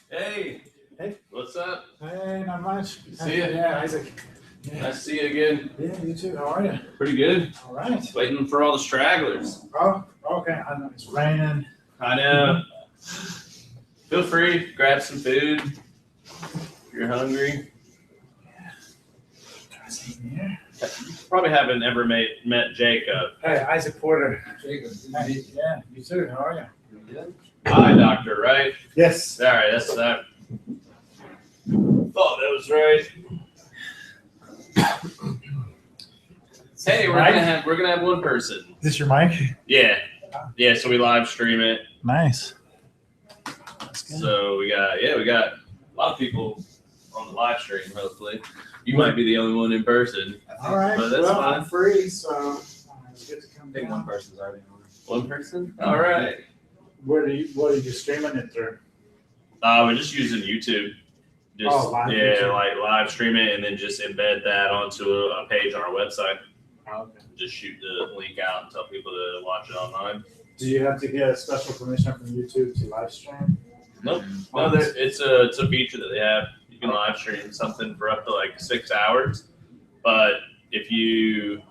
Hey, Hey. what's up? Hey, not much. See ya. Yeah, Isaac. Yeah. Nice to see you again. Yeah, you too. How are you? Pretty good. All right. Waiting for all the stragglers. Oh, okay. I know it's raining. I know. Feel free, grab some food if you're hungry. Try something here. Probably haven't ever met Jacob. Hey, Isaac Porter. Jacob, Hey, yeah, you too. How are you? good? Eye doctor, right? Yes. All right, that's that. Thought that was right. Hey, we're gonna have one person. Is this your mic? Yeah. So we live stream it. Nice. That's good. So we got a lot of people on the live stream. Hopefully, you might be the only one in person. All right. But that's well, fine. I'm free, so it's good to come I think down. one person's already on. One person. All right. What are you streaming it through? We're just using YouTube. Just live YouTube. like live stream it and then just embed that onto a page on our website. Oh, okay. Just shoot the link out and tell people to watch it online. Do you have to get a special permission from YouTube to live stream? Nope. No, it's a feature that they have. You can live stream something for up to like 6 hours. But if you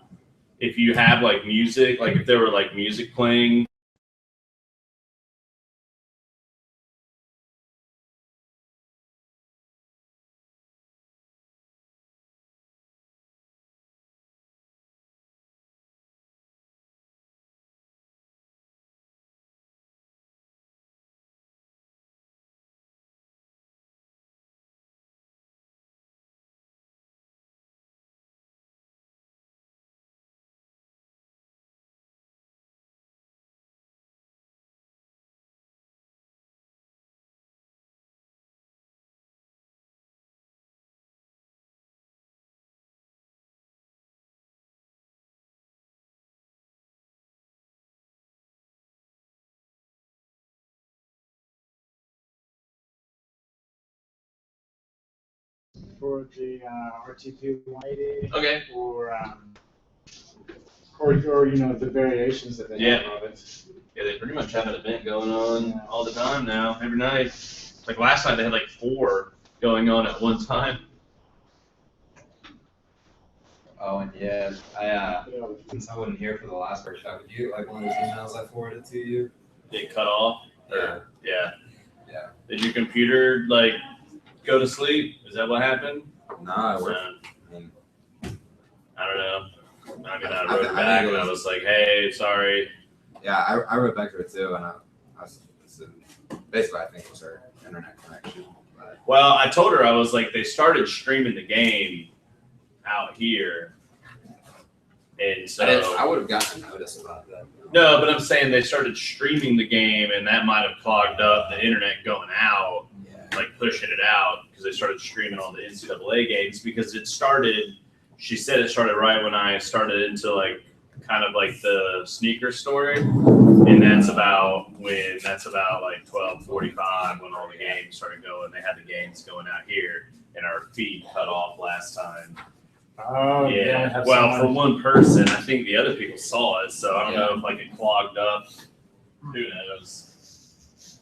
have like music, like if there were like music playing. For the RTP 180, Okay. or the variations that they Yeah. have of it. Yeah, they pretty much have an event going on all the time now, every night. Like last night, they had like 4 going on at one time. Oh, and yeah, since I wasn't here for the last workshop, did you like one of those emails I forwarded to you? It cut off. Yeah. Yeah. Yeah. Did your computer like go to sleep? Is that what happened? Nah, I No. worked. I mean, I don't know. I mean, I I wrote think back it and I was- was like, "Hey, sorry." yeah, I wrote back to her too, and I said, basically, I think it was her internet connection. But Well, I told her I was like, they started streaming the game out here, and so I would have gotten a notice about that. no, but I'm saying they started streaming the game, and that might have clogged up the internet going out. Yeah. Like pushing it out because they started streaming all the NCAA games because it started. She said it started right when I started into like kind of like the sneaker story, and that's about like 12:45 when all the games started going. They had the games going out here, and our feed cut off last time. Oh, they only Yeah. have Well, so for much. one person, I think the other people saw it, so I don't know if like it clogged up. Who knows?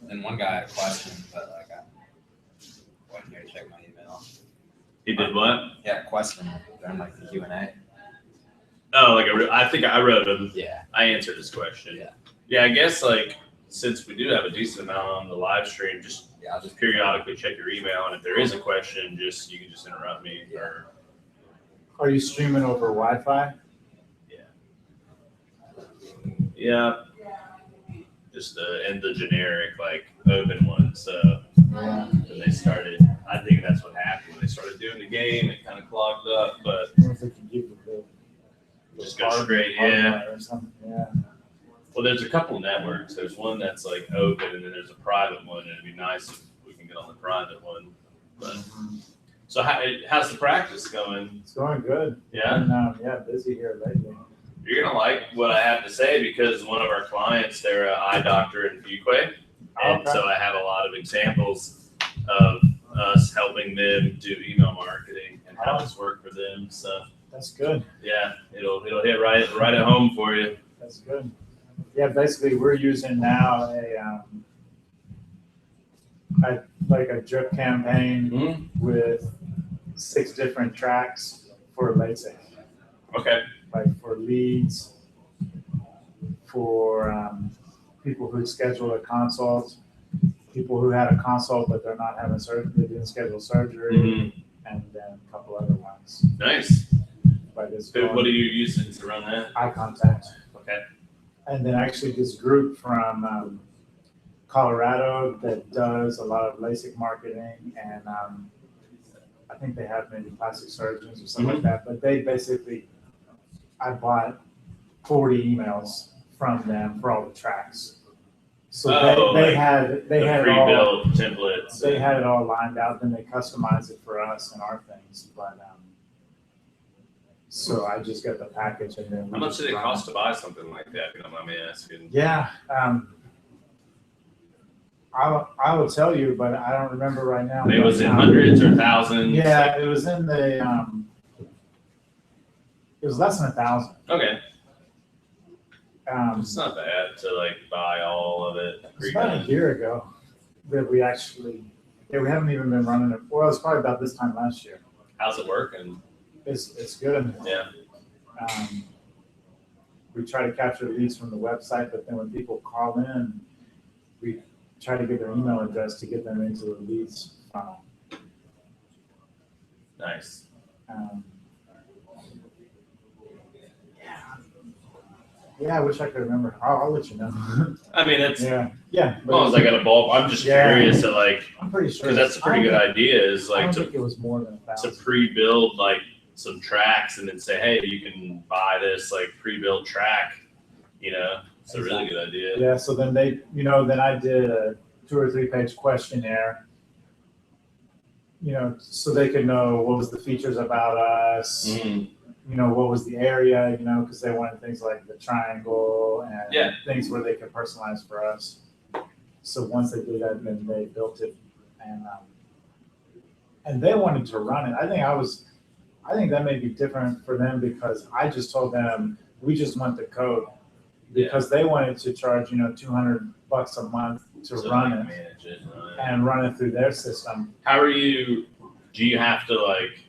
And one guy had a question, but like I wasn't here to check my email. He did what? He had a question during like the Q&A. Oh, like I think I wrote him. Yeah. I answered his question. Yeah. Yeah, I guess like since we do have a decent amount on the live stream, just Yeah, I'll just periodically check your email, and if there is a question, you can just interrupt me. Or Are you streaming over Wi-Fi? yeah, just the generic like open one. So Yeah. when they started, I think that's what happened when they started doing the game. It kind of clogged up, but I wonder if they can give you the Just go straight, yeah. Or something. Yeah. well, there's a couple networks. There's one that's like open, and then there's a private one. And it'd be nice if we can get on the private one. But so how's the practice going? It's going good. Yeah. And, busy here lately. You're gonna like what I have to say because one of our clients, they're an eye doctor in Fuquay, and Okay. so I have a lot of examples of us helping them do email marketing and how it's worked for them. So That's good. yeah, it'll hit right at home for you. That's good. Yeah, basically we're using now like a drip campaign Mhm. with 6 different tracks for LASIK, Okay. like for leads, for people who schedule a consult, people who had a consult but they're not having surgery, they didn't schedule surgery, Mhm. and then a couple other ones. Nice. But it's What are you using to run that? eye contact. Okay. And then actually this group from Colorado that does a lot of LASIK marketing, and I think they have maybe plastic surgeons or something like that. But they basically, I bought 40 emails from them for all the tracks. So they had the it all. pre-built templates. They had it all lined out. Then they customized it for us and our things. But so I just got the package, and then How much did it cost to buy something like that? If you don't mind me asking. Yeah. I will tell you, but I don't remember right now. It was in hundreds or thousands. Yeah, it was in the. It was less than 1,000. Okay. It's not bad to like buy all of it. It's about a year ago that we actually. Yeah, we haven't even been running it. Well, it's probably about this time last year. How's it working? It's good. Yeah. We try to capture leads from the website, but then when people call in, we try to get their email address to get them into the leads funnel. Nice. Yeah, I wish I could remember. I'll let you know. I mean, it's yeah. As long as I got a bulb, I'm just curious to like. I'm pretty sure Because that's a pretty good idea. Is like I don't think it was more than 1,000. to pre-build like some tracks and then say, hey, you can buy this like pre-built track. You know, it's a really good idea. Yeah. So then then I did a 2 or 3 page questionnaire. So they could know what was the features about us. Mm. What was the area, because they wanted things like the triangle and things where they could personalize for us. So once they did that, then they built it, and they wanted to run it. I think that may be different for them because I just told them we just want the code because they wanted to charge, $200 a month to run it, manage it, and run it through their system. How are you? Do you have to like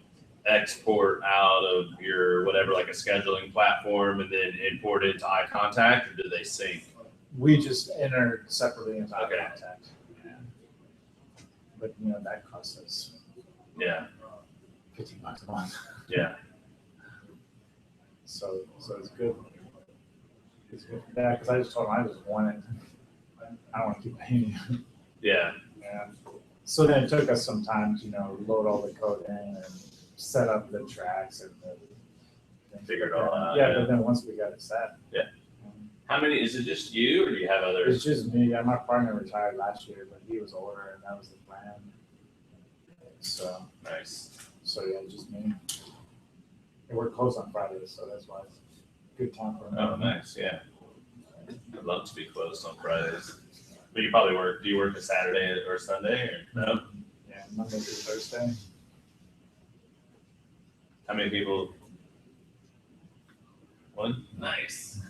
export out of your whatever, like a scheduling platform, and then import it to eye contact, or do they sync? We just enter separately into eye Okay. contact. Yeah. But that costs us Yeah. $15 a month. Yeah. So it's good. It's good. Yeah, because I just told them I just want it. I don't want to keep paying you. Yeah. Yeah. So then it took us some time to load all the code in and set up the tracks and Figure it all out. Yeah, but then once we got it set. Yeah. How many? Is it just you, or do you have others? It's just me. My partner retired last year, but he was older, and that was the plan. So Nice. Yeah, just me. And we're closed on Fridays, so that's why it's a good time for me. Oh, nice. Yeah. I'd love to be closed on Fridays. But you probably work. Do you work a Saturday or Sunday, or no? Yeah, Monday through Thursday. How many people? One. Nice.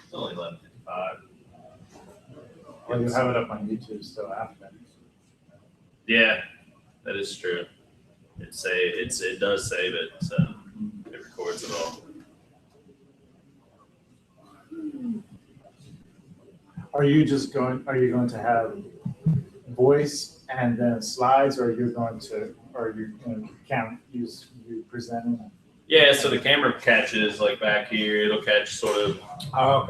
It's only 11:55. Well, you have it up on YouTube still after. Yeah, that is true. It does save it, so it records it all. Are you going to have voice and then slides, or are you going to use you presenting? Yeah, so the camera catches like back here. It'll catch sort of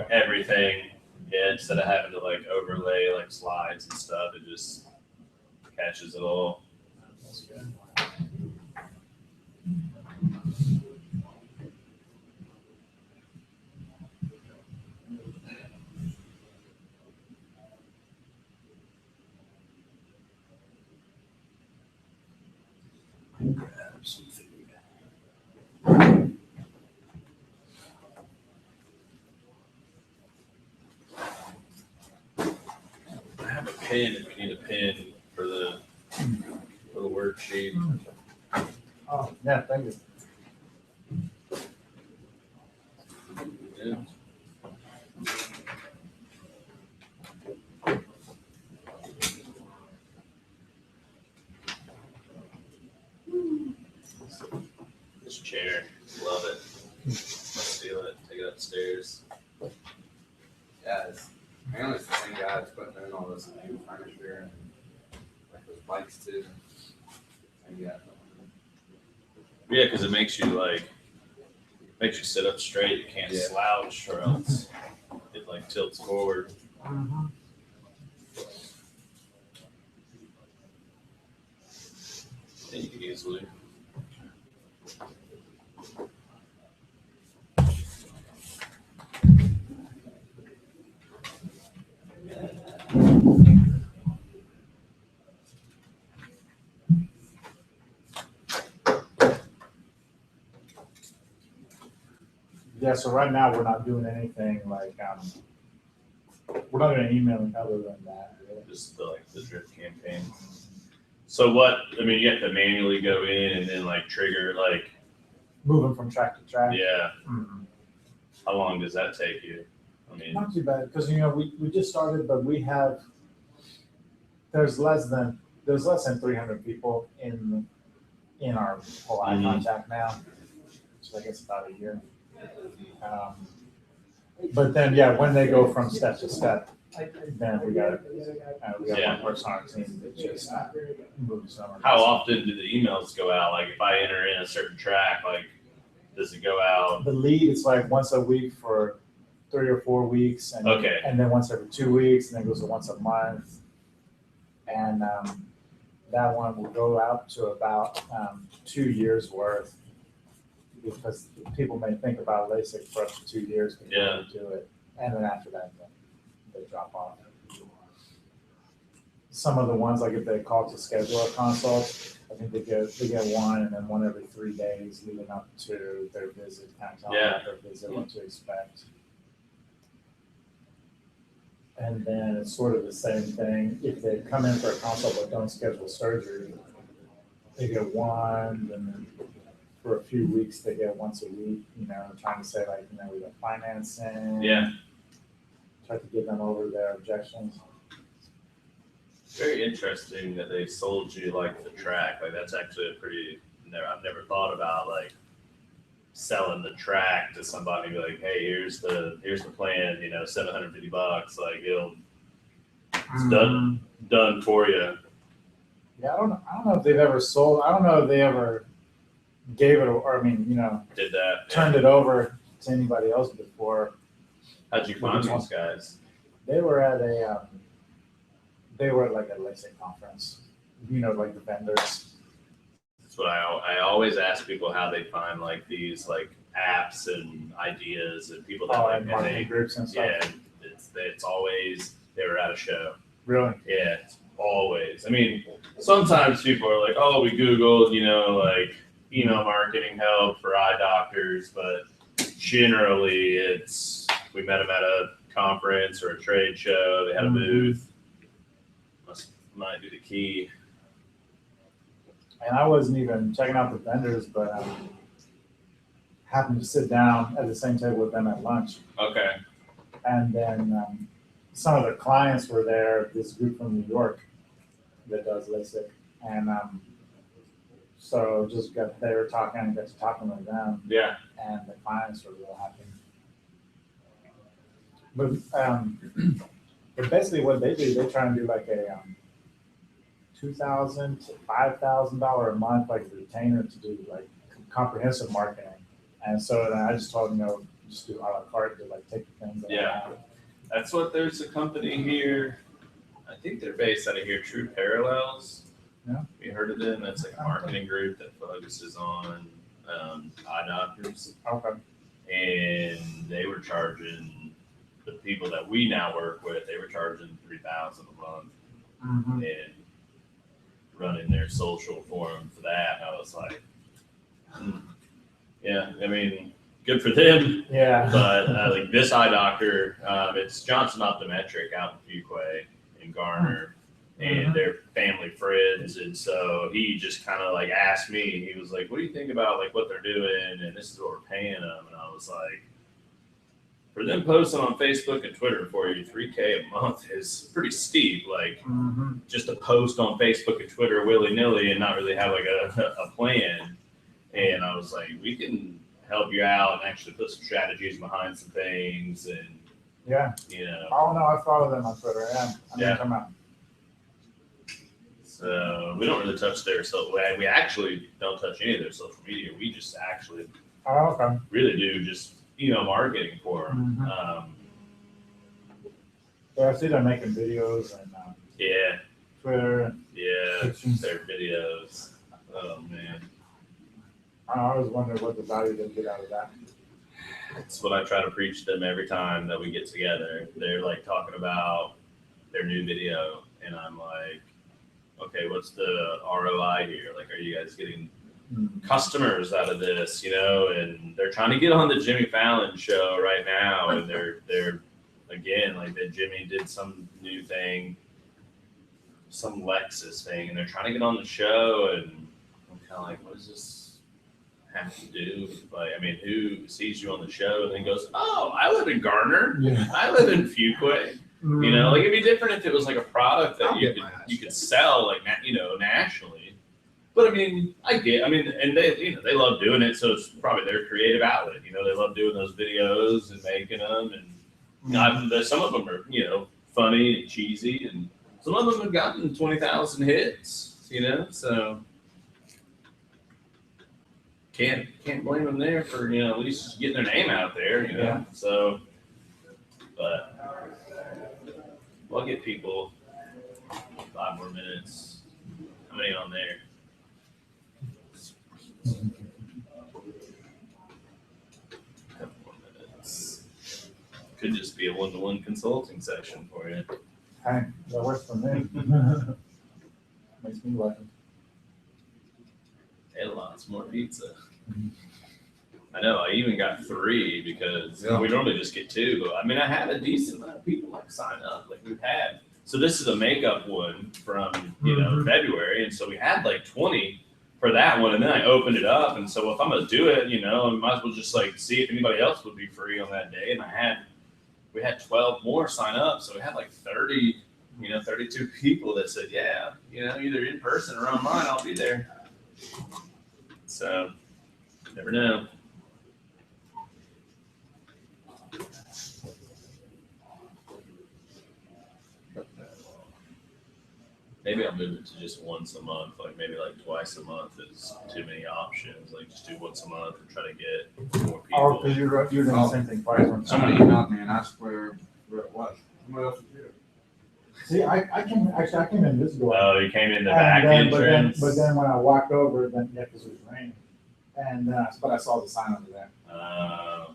everything. Yeah, instead of having to like overlay like slides and stuff, it just catches it all. That's good. Grab some food. I have a pen if you need a pen for the worksheet. Oh, yeah, thank you. Yeah. chair. Love it. Let's steal it. Take it upstairs. Yeah, apparently it's the same guy that's putting in all this new furniture and like those bikes too. Same guy. Yeah, because it makes you sit up straight. You can't Yeah. slouch, or else it like tilts forward. And you can easily. Yeah, so right now we're not doing anything like, we're not doing emailing other than that. Really. Just the drip campaign. So what? I mean, you have to manually go in and then like trigger like. Moving from track to track. Yeah. Mhm. How long does that take you? I mean, Not too bad, because we just started, but there's less than 300 people in our whole eye Mhm. contact now. So I guess about a year. But then, yeah, when they go from step to step, then we got Yeah. one person on our team that just moves them. how often do the emails go out? Like if I enter in a certain track, like does it go out? The lead is like once a week for 3 or 4 weeks, and Okay. and then once every 2 weeks, and then goes to once a month. And that one will go out to about 2 years worth, because people may think about LASIK for up to 2 years before Yeah. they do it, and then after that, they drop off. Some of the ones, like if they call to schedule a consult, I think they get one, and then one every 3 days leading up to their visit, kind of tell them about their visit, what to expect. And then it's sort of the same thing, if they come in for a consult but don't schedule surgery, they get one, and then for a few weeks, they get once a week, trying to say like, we got financing. Yeah. Try to get them over their objections. Very interesting that they sold you like the track. Like that's actually I've never thought about like selling the track to somebody and be like, hey, here's the plan, $750. Like it's done for you. Yeah, I don't know if they've ever sold, I don't know if they ever gave it, or Did that. turned it over to anybody else before. How'd you find these guys? They were at like a LASIK conference, like the vendors. That's what I always ask people how they find like these like apps and ideas and people that And marketing groups and stuff. yeah, it's always they were at a show. Really? Yeah, it's always. I mean, sometimes people are like, oh, we Googled, like email marketing help for eye doctors, but generally it's we met them at a conference or a trade show. They had a booth. Might be the key. And I wasn't even checking out the vendors, but happened to sit down at the same table with them at lunch. Okay. And then some of the clients were there, this group from New York that does LASIK. And so they were talking, and got to talking with them. Yeah. And the clients were real happy. But basically what they do, they try and do like a $2,000 to $5,000 a month, like retainer to do like comprehensive marketing. And so then I just told them, just do a la carte to like take the things that Yeah. I have. That's what there's a company here. I think they're based out of here, True Parallels. Yeah. You heard of them? That's like a marketing group that focuses on eye doctors. Okay. And they were charging the people that we now work with, they were charging $3,000 a month Mm-hmm. and running their social forum for that. I was like, yeah, I mean, good for them. Yeah. But like this eye doctor, it's Johnson Optometric out in Fuquay in Garner, and they're family friends. And so he just kind of like asked me, he was like, what do you think about like what they're doing? And this is what we're paying them. And I was like, for them posting on Facebook and Twitter for you, $3,000 a month is pretty steep. Like just to post on Facebook and Twitter willy-nilly and not really have like a plan. And I was like, we can help you out and actually put some strategies behind some things, and Yeah. you know. Oh no, I follow them on Twitter. Yeah. Yeah. Come on. So we don't really touch their social. We actually don't touch any of their social media. We just actually Oh, okay. really do just marketing for them. Mhm. Yeah, I see them making videos and Yeah, Twitter. yeah, Pictures. their videos. Oh man, I always wonder what the value they get out of that. that's what I try to preach to them every time that we get together. They're like talking about their new video, and I'm like, okay, what's the ROI here? Like, are you guys getting customers out of this? And they're trying to get on the Jimmy Fallon show right now, and they're again like that. Jimmy did some new thing, some Lexus thing, and they're trying to get on the show, and I'm kind of like, what does this have to do? Like, I mean, who sees you on the show and then goes, oh, I live in Garner, Yeah. I live in Fuquay. Like it'd be different if it was like a product that you could sell like nationally. But I mean, and they love doing it, so it's probably their creative outlet. They love doing those videos and making them, and some of them are funny and cheesy, and some of them have gotten 20,000 hits. So can't blame them there for at least getting their name out there. Yeah. So, but. We'll get people 5 more minutes. How many on there? Couple more minutes. Could just be a one-to-one consulting session for you. Hey, that works for me. Makes me laugh. And lots more pizza. I know. I even got 3 because Yeah. we normally just get 2. But I mean, I had a decent amount of people sign up. Like we've had. So this is a makeup one from February, and so we had like 20 for that one, and then I opened it up, and so if I'm gonna do it, I might as well just like see if anybody else would be free on that day, and we had 12 more sign up, so we had like 30, 32 people that said, yeah, either in person or online, I'll be there. So, never know. Maybe I'll move it to just once a month, like maybe like twice a month is too many options. Like just do once a month and try to get more people. Oh, because you're doing the same thing twice. Somebody emailed me and asked where it was. Somebody else did it. See, I came in this door. Oh, you came in the back entrance. But then when I walked over, then because it was raining, and but I saw the sign over there. I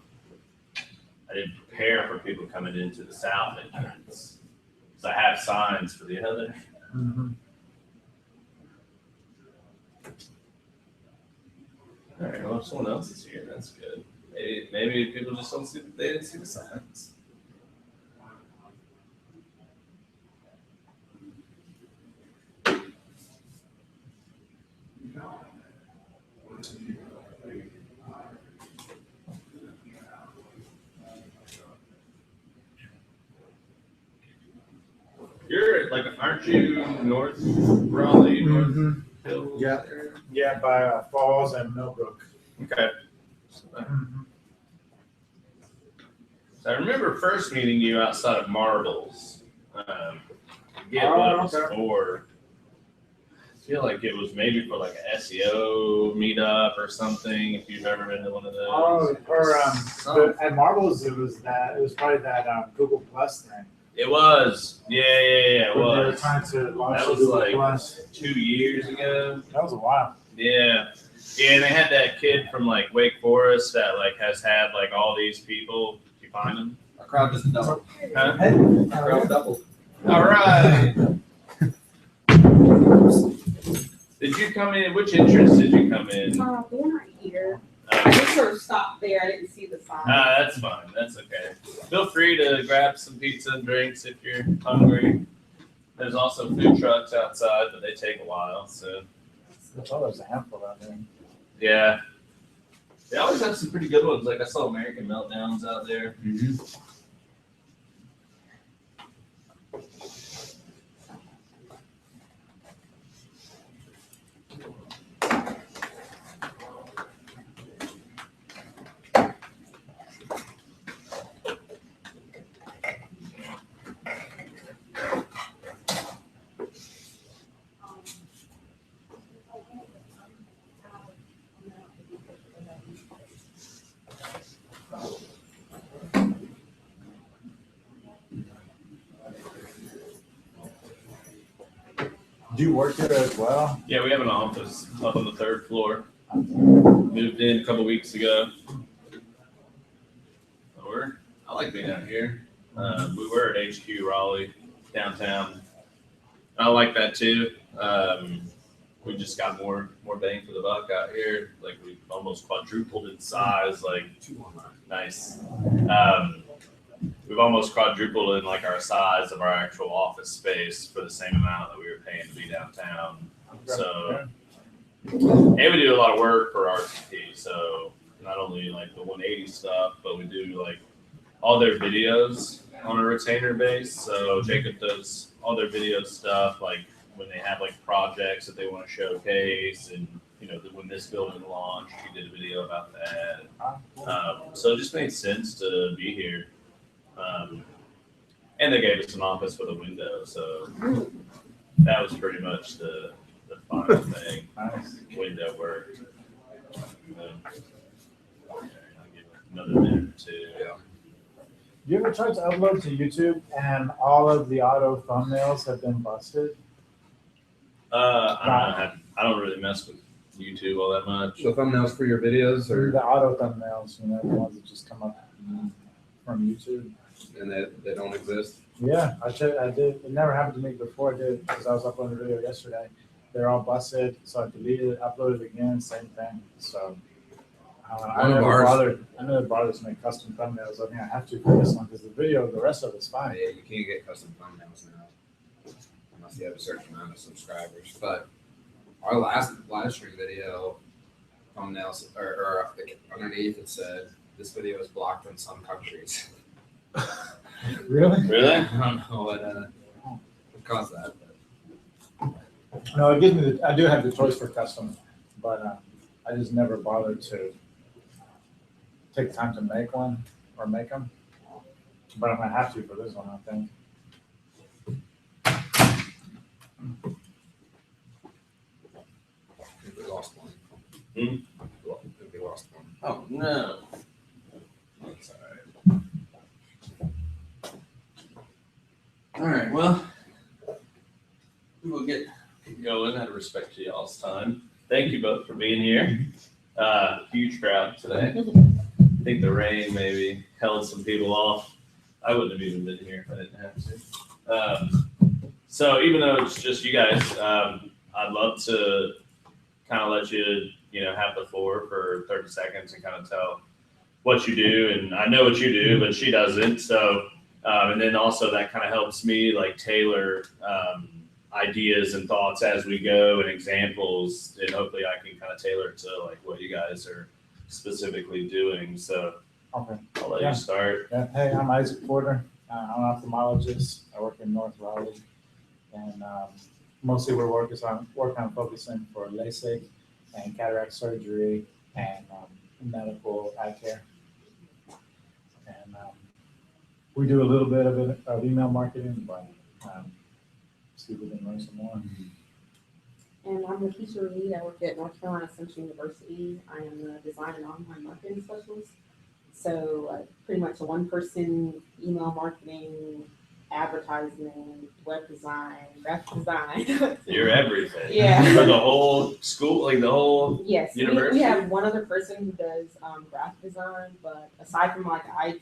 didn't prepare for people coming into the south entrance, so I have signs for the other. Mm-hmm. All right, well, if someone else is here, that's good. Maybe people just don't see, they didn't see the signs. You're like, aren't you north Raleigh, North Hills? Yeah. area? Yeah, by Falls and Millbrook. Okay. So I remember first meeting you outside of Marbles. I forget what it was okay. for. I feel like it was maybe for like an SEO meetup or something. If you've ever been to one of those. Oh, or Something. at Marbles, it was probably that Google Plus thing. It was. Yeah, it When they were was. trying to launch That was Google like Plus. 2 years ago. That was a while. Yeah. Yeah, and they had that kid from like Wake Forest that like has had like all these people. Did you find him? Our crowd just doubled. Huh? Hey, Our crowd doubled. All right. Did you come in? Which entrance did you come in? One right here. I just sort of stopped there. I didn't see the sign. That's fine. That's okay. Feel free to grab some pizza and drinks if you're hungry. There's also food trucks outside, but they take a while. So I thought there was a handful out there. yeah, they always have some pretty good ones. Like I saw American Meltdowns out there. Mm-hmm. Do you work there as well? Yeah, we have an office up on the 3rd floor. Moved in a couple weeks ago. I like being out here. We were at HQ Raleigh, downtown. I like that too. We just got more bang for the buck out here. Like we almost quadrupled in size. Like nice. We've almost quadrupled in like our size of our actual office space for the same amount that we were paying to be downtown. So, and we do a lot of work for RTP. So not only like the 180 stuff, but we do like all their videos on a retainer base. So Jacob does all their video stuff, like when they have like projects that they want to showcase, and you know, when this building launched, he did a video about that. So it just made sense to be here. And they gave us an office with a window, so that was pretty much the final thing. Nice. Window worked. I'll give it another minute or two. Yeah. You ever tried to upload to YouTube and all of the auto thumbnails have been busted? I don't really mess with YouTube all that much. So thumbnails for your videos, or The auto thumbnails, you know, the ones that just come up from YouTube. and they don't exist. Yeah, I did. It never happened to me before. I did because I was uploading a video yesterday. They're all busted, so I deleted it, uploaded it again, same thing. So I One of never ours- bothered. I never bothered to make custom thumbnails. I mean, I have to for this one because the video, the rest of it's fine. Yeah, you can't get custom thumbnails now unless you have a certain amount of subscribers. But our last live stream video thumbnails, or underneath it said, "This video is blocked in some countries." Really? Really? I don't know what caused that. But No, it gives me I do have the choice for custom, but I just never bothered to take time to make one or make them. But I'm gonna have to for this one, I think. I think we lost one. Hmm? I think we lost one. Oh no. That's all right. All right. Well, we will get going out of respect to y'all's time. Thank you both for being here. Huge crowd today. I think the rain maybe held some people off. I wouldn't have even been here if I didn't have to. So even though it's just you guys, I'd love to kind of let you, have the floor for 30 seconds and kind of tell what you do. And I know what you do, but she doesn't. So, and then also that kind of helps me like tailor ideas and thoughts as we go and examples. And hopefully I can kind of tailor it to like what you guys are specifically doing. So Okay. I'll let Yeah. you start. Yeah. Hey, I'm Isaac Porter. I'm an ophthalmologist. I work in North Raleigh, and mostly we're working on focusing for LASIK and cataract surgery and medical eye care. And we do a little bit of email marketing, but see if we can learn some more. And I'm Lakeisha Reed. I work at North Carolina Central University. I am the design and online marketing specialist. So pretty much a one-person email marketing, advertising, web design, graphic design. You're everything. Yeah. For the whole school, like the whole. Yes, we University? have one other person who does graphic design, but aside from like IT,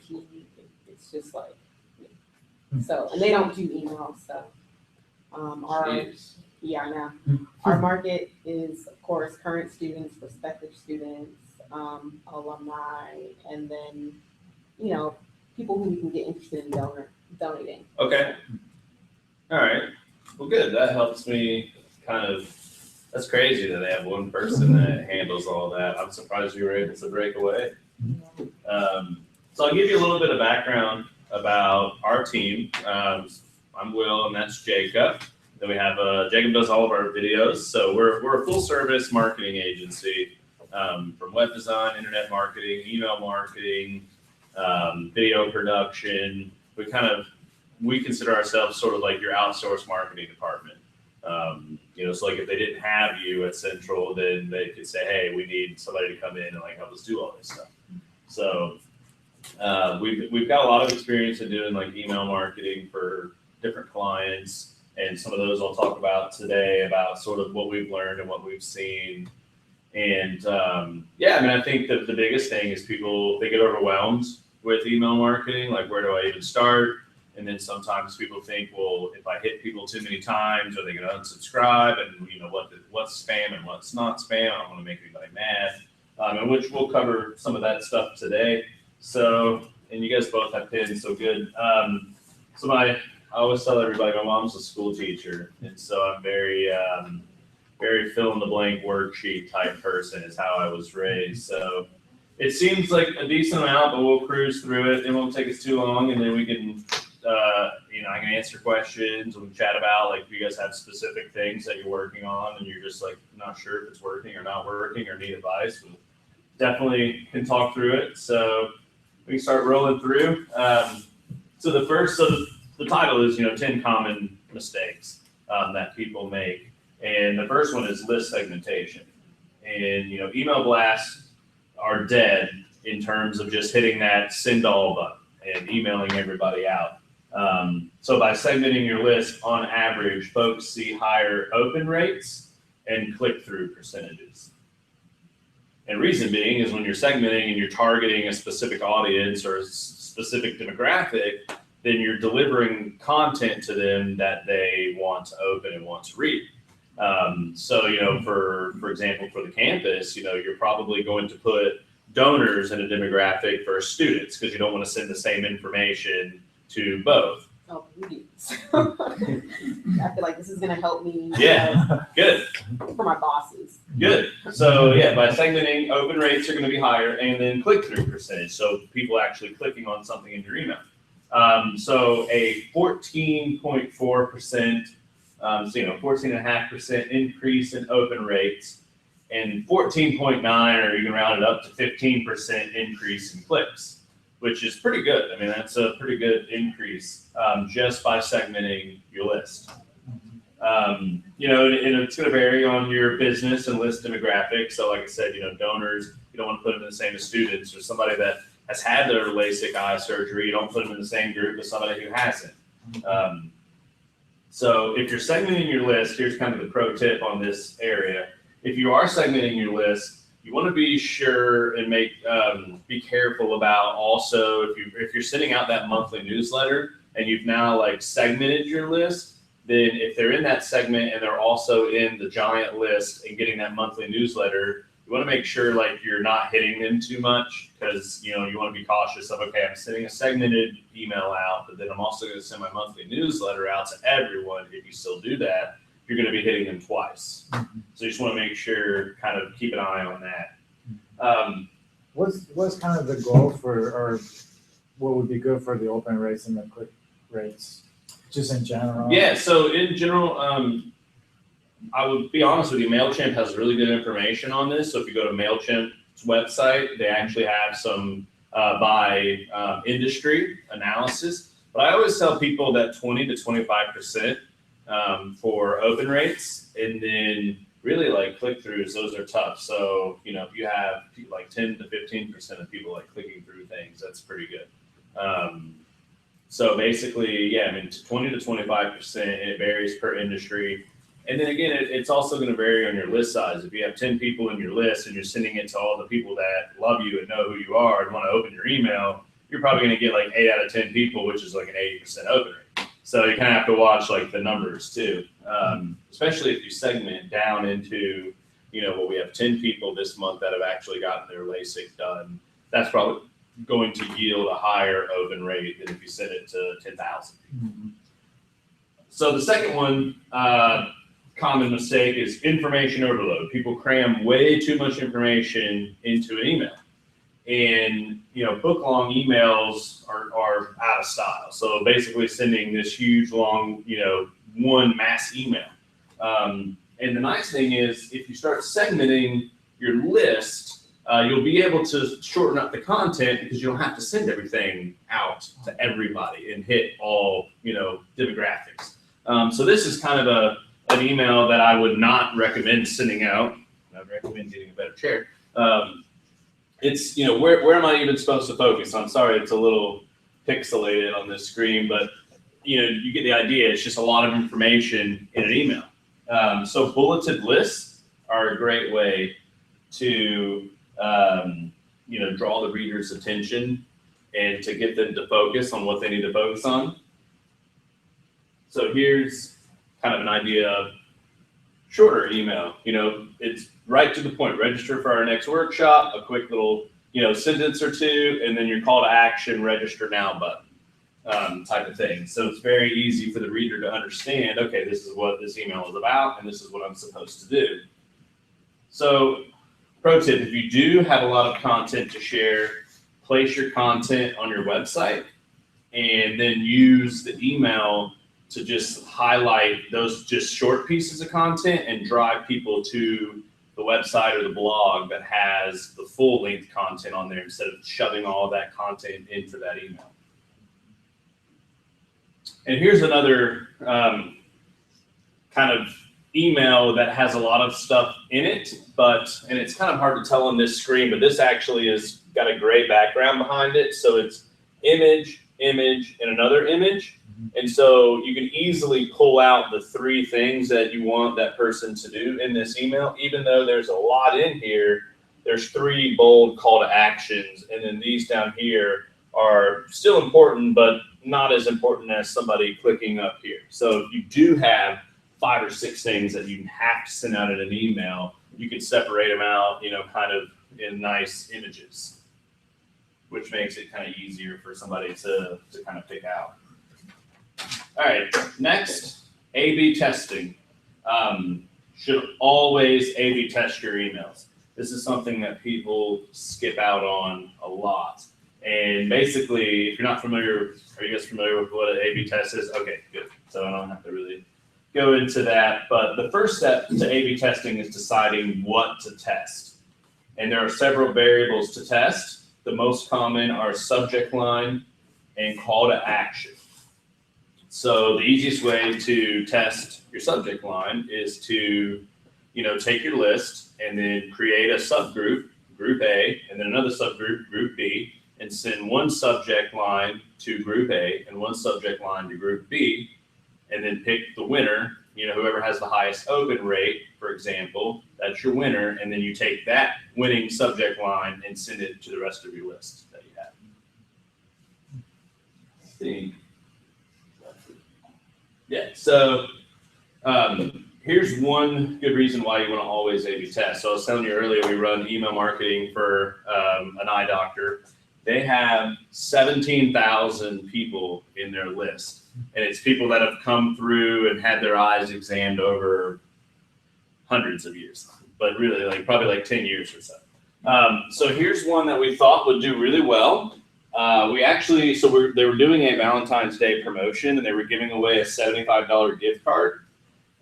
it's just like, so, and they don't do email stuff. Jeez. Yeah, I know. Our market is, of course, current students, prospective students, alumni, and then, people who we can get interested in donating. Okay. All right. Well, good. That helps me kind of. That's crazy that they have one person that handles all that. I'm surprised you were able to break away. So I'll give you a little bit of background about our team. I'm Will, and that's Jacob. Then we have Jacob does all of our videos. So we're a full service marketing agency, from web design, internet marketing, email marketing, video production. We consider ourselves sort of like your outsourced marketing department. So like if they didn't have you at Central, then they could say, hey, we need somebody to come in and like help us do all this stuff. So we've got a lot of experience in doing like email marketing for different clients. And some of those I'll talk about today about sort of what we've learned and what we've seen. And yeah, I mean, I think that the biggest thing is they get overwhelmed with email marketing. Like, where do I even start? And then sometimes people think, well, if I hit people too many times, are they going to unsubscribe? And what's spam and what's not spam? I don't want to make anybody mad. And which we'll cover some of that stuff today. So, and you guys both have pins, so good. I always tell everybody my mom's a school teacher, and so I'm very fill in the blank worksheet type person is how I was raised. So it seems like a decent amount, but we'll cruise through it. It won't take us too long, and then we can, I can answer questions and chat about, like, if you guys have specific things that you're working on and you're just like not sure if it's working or not working or need advice, we definitely can talk through it. So we can start rolling through. So the title is, 10 common mistakes that people make. And the first one is list segmentation. And, email blasts are dead in terms of just hitting that send all button and emailing everybody out. So by segmenting your list, on average, folks see higher open rates and click-through percentages. And reason being is when you're segmenting and you're targeting a specific audience or a specific demographic, then you're delivering content to them that they want to open and want to read. So, for example, for the campus, you're probably going to put donors in a demographic for students because you don't want to send the same information to both. Oh, please. I feel like this is going to help me. Yeah, good. For my bosses. Good. So yeah, by segmenting, open rates are going to be higher, and then click-through percentage. So people actually clicking on something in your email. So a 14.4%, 14.5% increase in open rates, and 14.9, or you can round it up to 15% increase in clicks, which is pretty good. I mean, that's a pretty good increase just by segmenting your list. And it's going to vary on your business and list demographic. So like I said, donors, you don't want to put them in the same as students, or somebody that has had their LASIK eye surgery. You don't put them in the same group as somebody who hasn't. So if you're segmenting your list, here's kind of the pro tip on this area. If you are segmenting your list, you want to be sure and be careful about also if you're sending out that monthly newsletter and you've now segmented your list, then if they're in that segment and they're also in the giant list and getting that monthly newsletter, you want to make sure you're not hitting them too much, because you want to be cautious of, okay, I'm sending a segmented email out, but then I'm also going to send my monthly newsletter out to everyone. If you still do that, you're going to be hitting them twice. So you just want to make sure, kind of keep an eye on that. What's kind of the goal or what would be good for the open rates and the click rates, just in general? Yeah, so in general, I would be honest with you, MailChimp has really good information on this. So if you go to MailChimp's website, they actually have some by industry analysis. But I always tell people that 20 to 25% for open rates, and then really click-throughs, those are tough. So, if you have 10 to 15% of people clicking through things, that's pretty good. So basically, yeah, 20 to 25%, it varies per industry. And then again, it's also going to vary on your list size. If you have 10 people in your list and you're sending it to all the people that love you and know who you are and want to open your email, you're probably going to get 8 out of 10 people, which is an 80% open rate. So you kind of have to watch the numbers too, especially if you segment down into, well, we have 10 people this month that have actually gotten their LASIK done. That's probably going to yield a higher open rate than if you send it to 10,000 people. So the second one, common mistake, is information overload. People cram way too much information into an email. And, book long emails are out of style. So basically sending this huge, long, one mass email. And the nice thing is, if you start segmenting your list, you'll be able to shorten up the content because you don't have to send everything out to everybody and hit all, demographics. So this is kind of an email that I would not recommend sending out. I'd recommend getting a better chair. It's, where am I even supposed to focus? I'm sorry, it's a little pixelated on this screen, but you get the idea. It's just a lot of information in an email. So bulleted lists are a great way to, draw the reader's attention and to get them to focus on what they need to focus on. So here's kind of an idea of shorter email. It's right to the point. Register for our next workshop, a quick little, sentence or two, and then your call to action, register now button, type of thing. So it's very easy for the reader to understand, okay, this is what this email is about, and this is what I'm supposed to do. So, pro tip, if you do have a lot of content to share, place your content on your website, and then use the email to just highlight those just short pieces of content and drive people to the website or the blog that has the full length content on there instead of shoving all that content into that email. And here's another kind of email that has a lot of stuff in it, and it's kind of hard to tell on this screen, but this actually has got a gray background behind it. So it's image, image, and another image. And so you can easily pull out the three things that you want that person to do in this email. Even though there's a lot in here, there's 3 bold call to actions. And then these down here are still important, but not as important as somebody clicking up here. So if you do have 5 or 6 things that you have to send out in an email, you can separate them out, kind of in nice images, which makes it kind of easier for somebody to kind of pick out. All right, next, A/B testing. Should always A/B test your emails. This is something that people skip out on a lot. And basically, if you're not familiar, are you guys familiar with what an A/B test is? Okay, good. So I don't have to really go into that. But the first step to A/B testing is deciding what to test. And there are several variables to test. The most common are subject line and call to action. So the easiest way to test your subject line is to, take your list and then create a subgroup, group A, and then another subgroup, group B, and send one subject line to group A and one subject line to group B, and then pick the winner, whoever has the highest open rate, for example, that's your winner, and then you take that winning subject line and send it to the rest of your list that you have. Yeah, so here's one good reason why you want to always A/B test. So I was telling you earlier, we run email marketing for an eye doctor. They have 17,000 people in their list, and it's people that have come through and had their eyes examined over hundreds of years, but really probably 10 years or so. So here's one that we thought would do really well. They were doing a Valentine's Day promotion, and they were giving away a $75 gift card.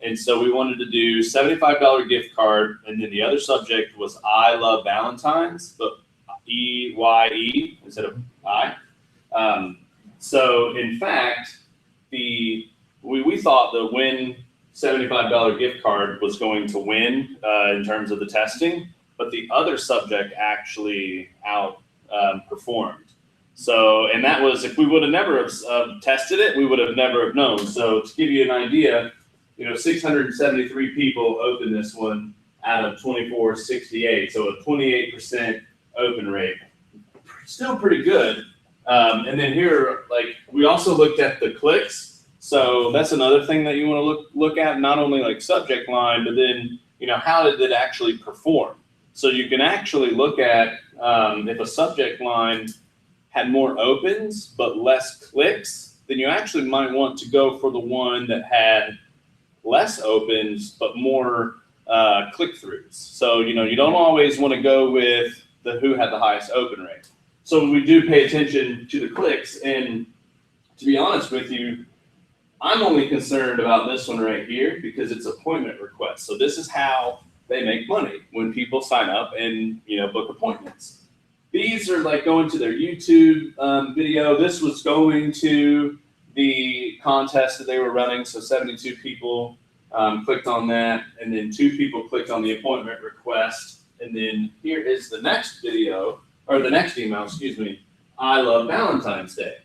And so we wanted to do $75 gift card, and then the other subject was I love Valentine's, but EYE instead of I. So in fact, we thought the win $75 gift card was going to win in terms of the testing, but the other subject actually outperformed. So, and that was, if we would have never tested it, we would have never have known. So to give you an idea, 673 people opened this one out of 2468. So a 28% open rate, still pretty good. And then here, we also looked at the clicks. So that's another thing that you want to look at, not only subject line, but then, how did it actually perform? So you can actually look at if a subject line had more opens but less clicks, then you actually might want to go for the one that had less opens but more click-throughs. So, you don't always want to go with the who had the highest open rate. So we do pay attention to the clicks, and to be honest with you, I'm only concerned about this one right here because it's appointment requests. So this is how they make money when people sign up and, book appointments. These are going to their YouTube video. This was going to the contest that they were running. So 72 people clicked on that, and then 2 people clicked on the appointment request. And then here is the next video, or the next email, excuse me. I love Valentine's Day.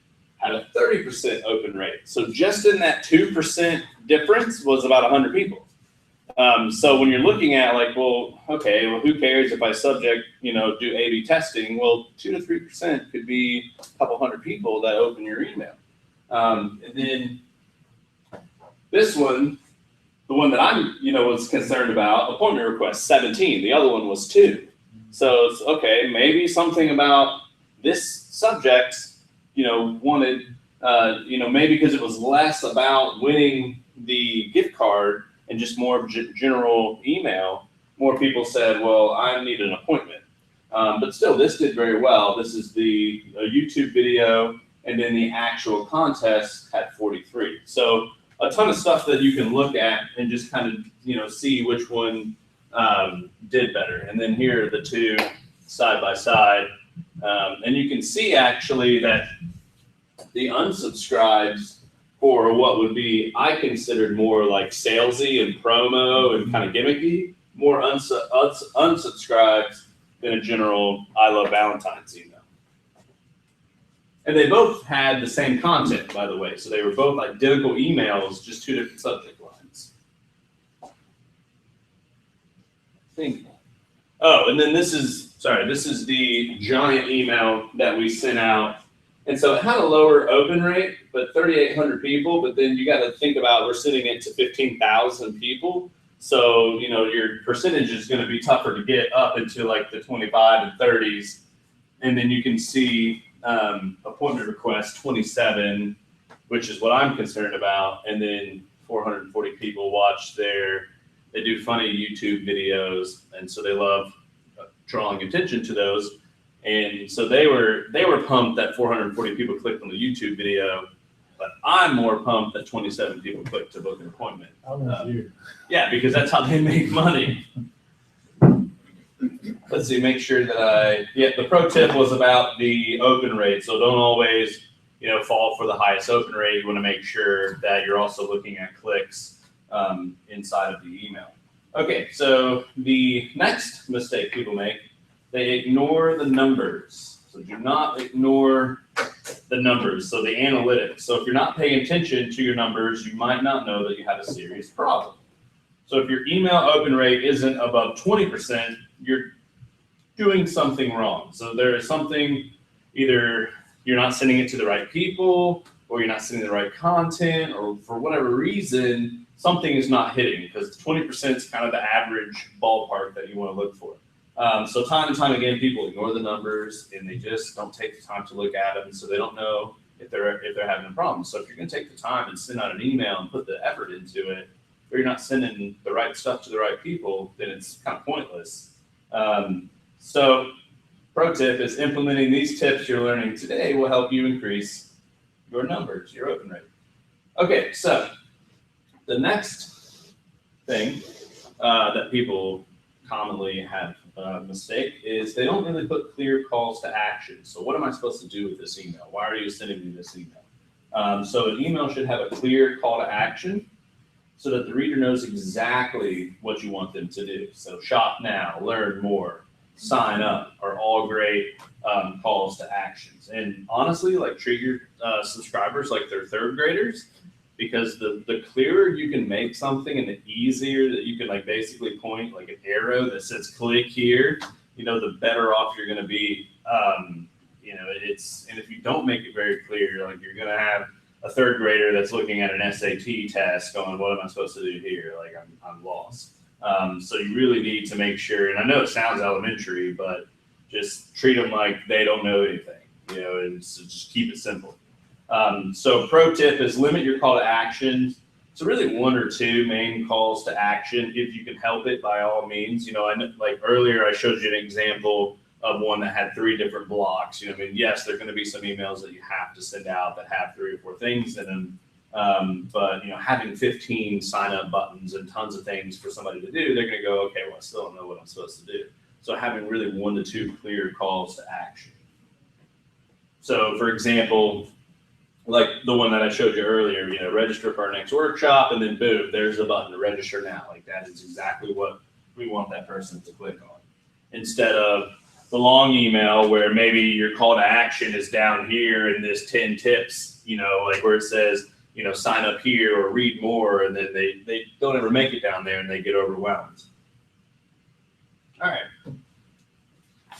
had a 30% open rate. So just in that 2% difference was about 100 people. So when you're looking at like, well, okay, well, who cares if I do A/B testing? Well, 2 to 3% could be a couple hundred people that open your email. And then this one, the one that I'm, was concerned about, appointment request, 17. The other one was 2. So it's okay, maybe something about this subject, wanted, maybe because it was less about winning the gift card and just more of general email, more people said, well, I need an appointment. But still, this did very well. This is the YouTube video, and then the actual contest had 43. So a ton of stuff that you can look at and just kind of, see which one did better. And then here are the two side by side. And you can see actually that the unsubscribes for what would be, I considered more like salesy and promo and kind of gimmicky, more unsubscribes than a general I love Valentine's email. And they both had the same content, by the way. So they were both identical emails, just 2 different subject lines. And then this is the giant email that we sent out. And so it had a lower open rate, but 3,800 people. But then you got to think about, we're sending it to 15,000 people. So, your percentage is going to be tougher to get up into like the 25 and 30s. And then you can see appointment request 27, which is what I'm concerned about. And then 440 people watch they do funny YouTube videos. And so they love drawing attention to those. And so they were pumped that 440 people clicked on the YouTube video, but I'm more pumped that 27 people clicked to book an appointment. Yeah, because that's how they make money. Let's see, make sure that the pro tip was about the open rate. So don't always, fall for the highest open rate. You want to make sure that you're also looking at clicks inside of the email. Okay, so the next mistake people make, they ignore the numbers. So do not ignore the numbers, so the analytics. So if you're not paying attention to your numbers, you might not know that you have a serious problem. So if your email open rate isn't above 20%, you're doing something wrong. So there is something, either you're not sending it to the right people, or you're not sending the right content, or for whatever reason, something is not hitting, because 20% is kind of the average ballpark that you want to look for. So time and time again, people ignore the numbers and they just don't take the time to look at them, so they don't know if they're having a problem. So if you're going to take the time and send out an email and put the effort into it, but you're not sending the right stuff to the right people, then it's kind of pointless. So pro tip is implementing these tips you're learning today will help you increase your numbers, your open rate. Okay, so the next thing that people commonly have a mistake is they don't really put clear calls to action. So what am I supposed to do with this email? Why are you sending me this email? So an email should have a clear call to action so that the reader knows exactly what you want them to do. So shop now, learn more, sign up are all great calls to actions. And honestly, treat your subscribers like they're third graders, because the clearer you can make something and the easier that you can basically point like an arrow that says click here, the better off you're going to be. And if you don't make it very clear, you're going to have a third grader that's looking at an SAT test going, what am I supposed to do here? I'm lost. So you really need to make sure, and I know it sounds elementary, but just treat them like they don't know anything, and so just keep it simple. So pro tip is limit your call to action to really 1 or 2 main calls to action. If you can help it, by all means. Earlier I showed you an example of one that had 3 different blocks. Yes, there are going to be some emails that you have to send out that have 3 or 4 things in them. But having 15 sign up buttons and tons of things for somebody to do, they're going to go, okay, well, I still don't know what I'm supposed to do. So having really 1 to 2 clear calls to action. So for example, like the one that I showed you earlier, register for our next workshop, and then boom, there's the button to register now. That is exactly what we want that person to click on. Instead of, the long email where maybe your call to action is down here in this 10 tips, like where it says, sign up here or read more, and then they don't ever make it down there and they get overwhelmed. All right.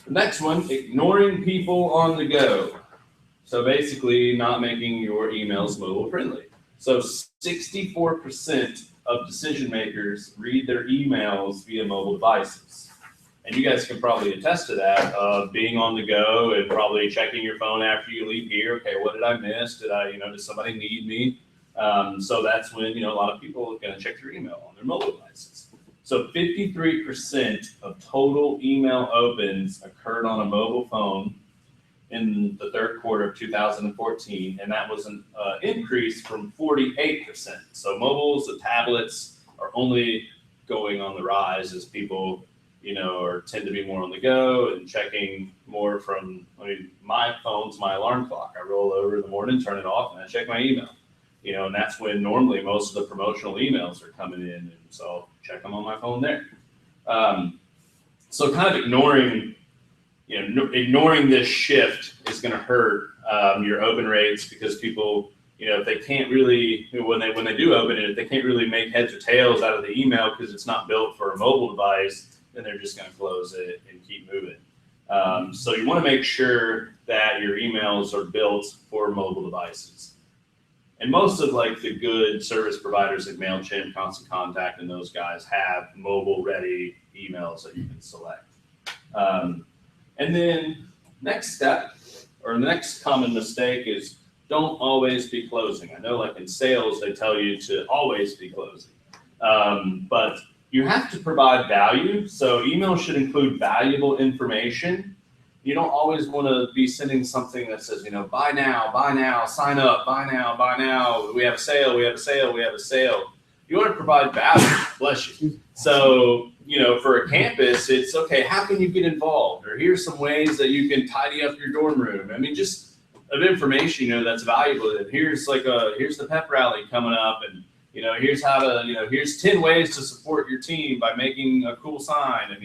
The next one, ignoring people on the go. So basically not making your emails mobile friendly. So 64% of decision makers read their emails via mobile devices. And you guys can probably attest to that, being on the go and probably checking your phone after you leave here. Okay, what did I miss? Did somebody need me? So that's when, a lot of people are gonna check their email on their mobile devices. So 53% of total email opens occurred on a mobile phone in the third quarter of 2014, and that was an increase from 48%. So mobiles and tablets are only going on the rise as people, tend to be more on the go and checking more from, my phone's my alarm clock. I roll over in the morning, turn it off, and I check my email. And that's when normally most of the promotional emails are coming in, and so I'll check them on my phone there. So kind of ignoring this shift is going to hurt your open rates, because people, if they can't really, when they do open it, if they can't really make heads or tails out of the email because it's not built for a mobile device, then they're just going to close it and keep moving. So you want to make sure that your emails are built for mobile devices. And most of the good service providers like MailChimp, Constant Contact, and those guys have mobile ready emails that you can select. And then next step, or the next common mistake, is don't always be closing. I know in sales, they tell you to always be closing. But you have to provide value. So email should include valuable information. You don't always want to be sending something that says, buy now, sign up, buy now, we have a sale, we have a sale, we have a sale. You want to provide value, bless you. So, for a campus, it's okay, how can you get involved? Or here's some ways that you can tidy up your dorm room. Just of information, that's valuable. And here's here's the pep rally coming up, and here's how to, here's 10 ways to support your team by making a cool sign.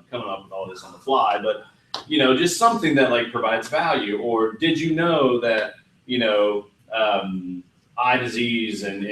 Coming up with all this on the fly, but just something that provides value. Or did you know that, eye disease and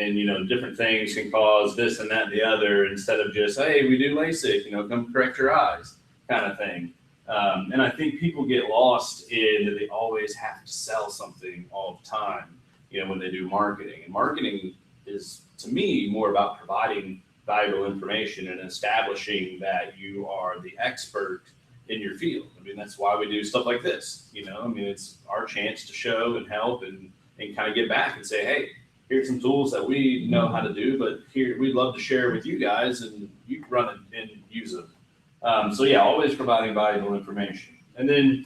different things can cause this and that and the other, instead of just, hey, we do LASIK, come correct your eyes kind of thing. And I think people get lost in that they always have to sell something all the time, when they do marketing. And marketing is, to me, more about providing valuable information and establishing that you are the expert in your field. That's why we do stuff like this. It's our chance to show and help and kind of get back and say, hey, here's some tools that we know how to do, but here we'd love to share with you guys, and you can run it and use them. So yeah, always providing valuable information. And then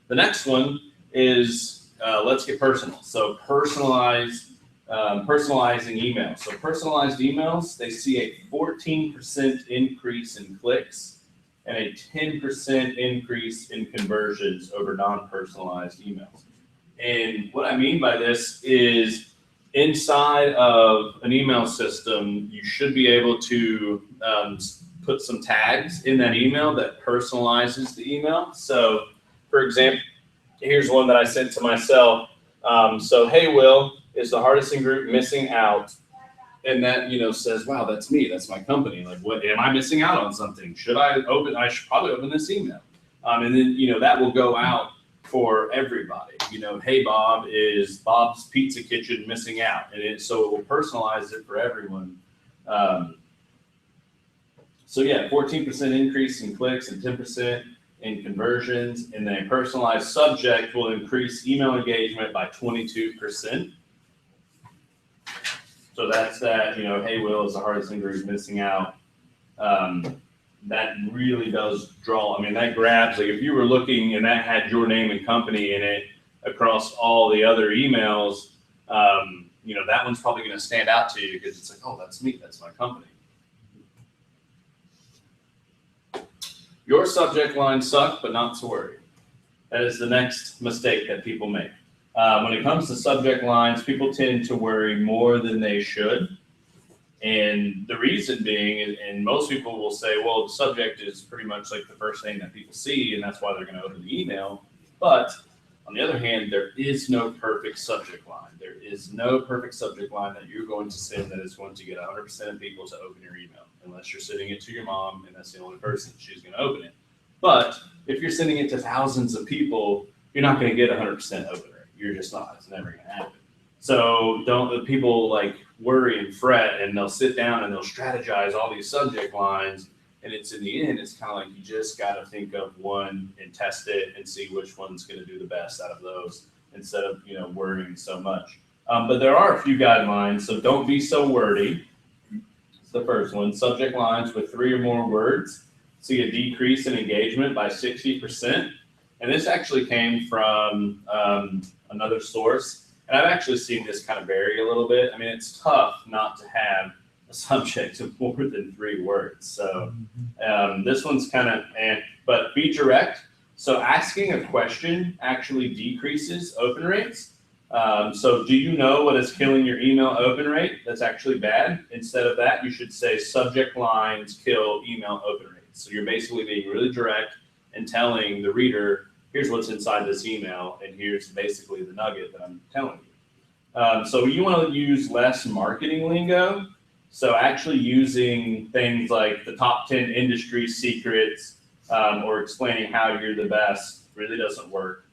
the next one is let's get personal. So personalizing emails. So personalized emails, they see a 14% increase in clicks and a 10% increase in conversions over non-personalized emails. And what I mean by this is, inside of an email system, you should be able to put some tags in that email that personalizes the email. So, for example, here's one that I sent to myself. So, hey, Will, is the Hardison Group missing out? And that, says, wow, that's me. That's my company. What am I missing out on something? I should probably open this email. And then, that will go out for everybody. Hey, Bob, is Bob's Pizza Kitchen missing out? And so it will personalize it for everyone. So yeah, 14% increase in clicks and 10% in conversions. And then a personalized subject will increase email engagement by 22%. So that's that, hey, Will, is the Hardison Group missing out? That really does draw. That grabs, if you were looking and that had your name and company in it across all the other emails, that one's probably going to stand out to you, because it's oh, that's me, that's my company. Your subject line suck, but not to worry. That is the next mistake that people make. When it comes to subject lines, people tend to worry more than they should. And the reason being, and most people will say, well, the subject is pretty much like the first thing that people see, and that's why they're going to open the email. But on the other hand, there is no perfect subject line. There is no perfect subject line that you're going to send that is going to get 100% of people to open your email, unless you're sending it to your mom, and that's the only person she's going to open it. But if you're sending it to thousands of people, you're not going to get 100% open rate. You're just not. It's never going to happen. So don't people like worry and fret, and they'll sit down and they'll strategize all these subject lines. And it's in the end, it's kind of like you just got to think of one and test it and see which one's going to do the best out of those, instead of worrying so much. But there are a few guidelines, so don't be so wordy. It's the first one: subject lines with 3 or more words see a decrease in engagement by 60%. And this actually came from another source. And I've actually seen this kind of vary a little bit. I mean, it's tough not to have a subject of more than 3 words. So this one's kind of, but be direct. So asking a question actually decreases open rates. So do you know what is killing your email open rate? That's actually bad. Instead of that, you should say subject lines kill email open rates. So you're basically being really direct and telling the reader, here's what's inside this email, and here's basically the nugget that I'm telling you. So you want to use less marketing lingo. So actually using things like the top 10 industry secrets or explaining how you're the best really doesn't work.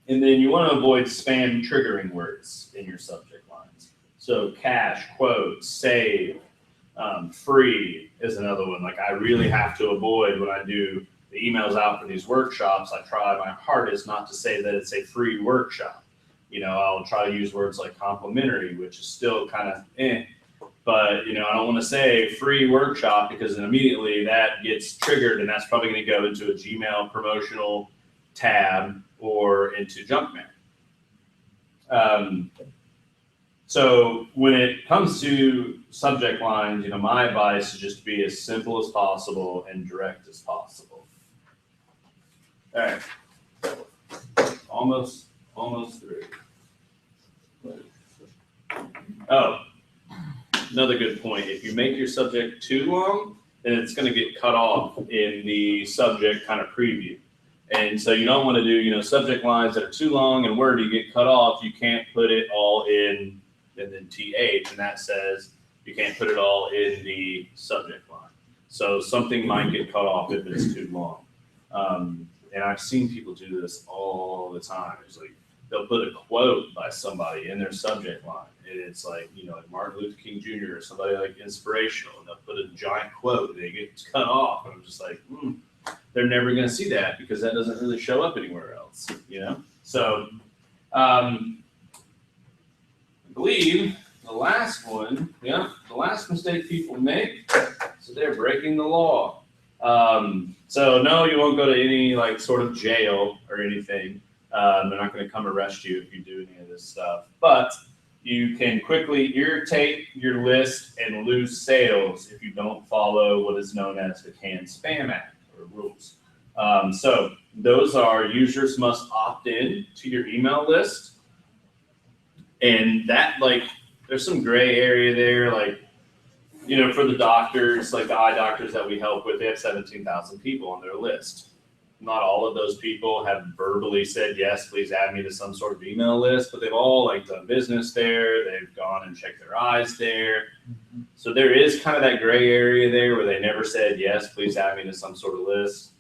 And then you want to avoid spam triggering words in your subject lines. So cash, quote, save, free is another one. Like I really have to avoid when I do the emails out for these workshops. I try my hardest not to say that it's a free workshop. I'll try to use words like complimentary, which is still kind of but I don't want to say free workshop, because then immediately that gets triggered, and that's probably going to go into a Gmail promotional tab or into junk mail. So when it comes to subject lines, my advice is just to be as simple as possible and direct as possible. All right, almost through. Oh, another good point. If you make your subject too long, then it's going to get cut off in the subject kind of preview. And so you don't want to do, subject lines that are too long and wordy get cut off. You can't put it all in, and then TH, and that says you can't put it all in the subject line. So something might get cut off if it's too long. And I've seen people do this all the time. It's like they'll put a quote by somebody in their subject line. And it's like, like Martin Luther King Jr. or somebody like inspirational. And they'll put a giant quote and it gets cut off. And I'm just like, they're never going to see that because that doesn't really show up anywhere else, So I believe the last one, the last mistake people make, so they're breaking the law. So no, you won't go to any like sort of jail or anything. They're not going to come arrest you if you do any of this stuff, but you can quickly irritate your list and lose sales if you don't follow what is known as the Canned Spam Act or rules. So those are: users must opt in to your email list. And that, like, there's some gray area there, like, for the doctors, like the eye doctors that we help with, they have 17,000 people on their list. Not all of those people have verbally said, yes, please add me to some sort of email list, but they've all like done business there. They've gone and checked their eyes there. So there is kind of that gray area there where they never said, yes, please add me to some sort of list.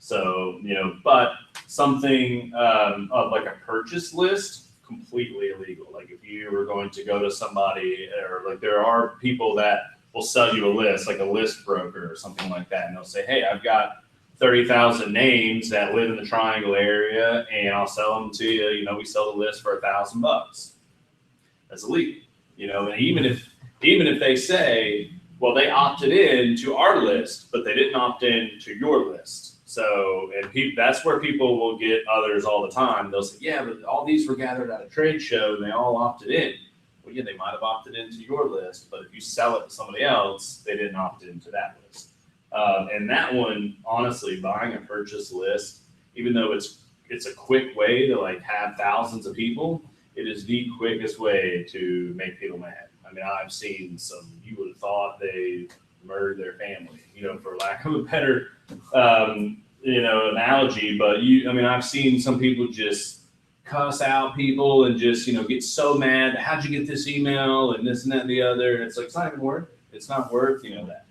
So, but something of like a purchase list, completely illegal. Like if you were going to go to somebody, or like there are people that will sell you a list, like a list broker or something like that. And they'll say, hey, I've got 30,000 names that live in the Triangle area, and I'll sell them to you. We sell the list for $1,000. That's illegal. And even if they say, well, they opted in to our list, but they didn't opt in to your list. So, and that's where people will get others all the time. They'll say, yeah, but all these were gathered at a trade show and they all opted in. Well, yeah, they might have opted into your list, but if you sell it to somebody else, they didn't opt into that list. And that one, honestly, buying a purchase list, even though it's a quick way to like have thousands of people, it is the quickest way to make people mad. I mean, I've seen some, you would have thought they murdered their family, for lack of a better, analogy. But I mean, I've seen some people just cuss out people and just, get so mad. How'd you get this email and this and that and the other? And it's like, it's not even worth it. It's not worth, that.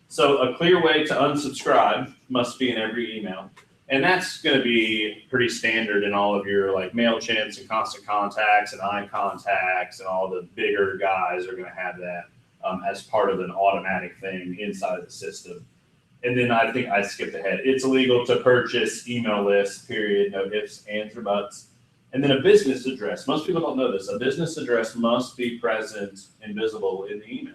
So a clear way to unsubscribe must be in every email. And that's going to be pretty standard in all of your like MailChimps and Constant Contacts and iContacts, and all the bigger guys are going to have that as part of an automatic thing inside of the system. And then I think I skipped ahead. It's illegal to purchase email lists, period, no ifs, ands, or buts. And then a business address. Most people don't know this. A business address must be present and visible in the email,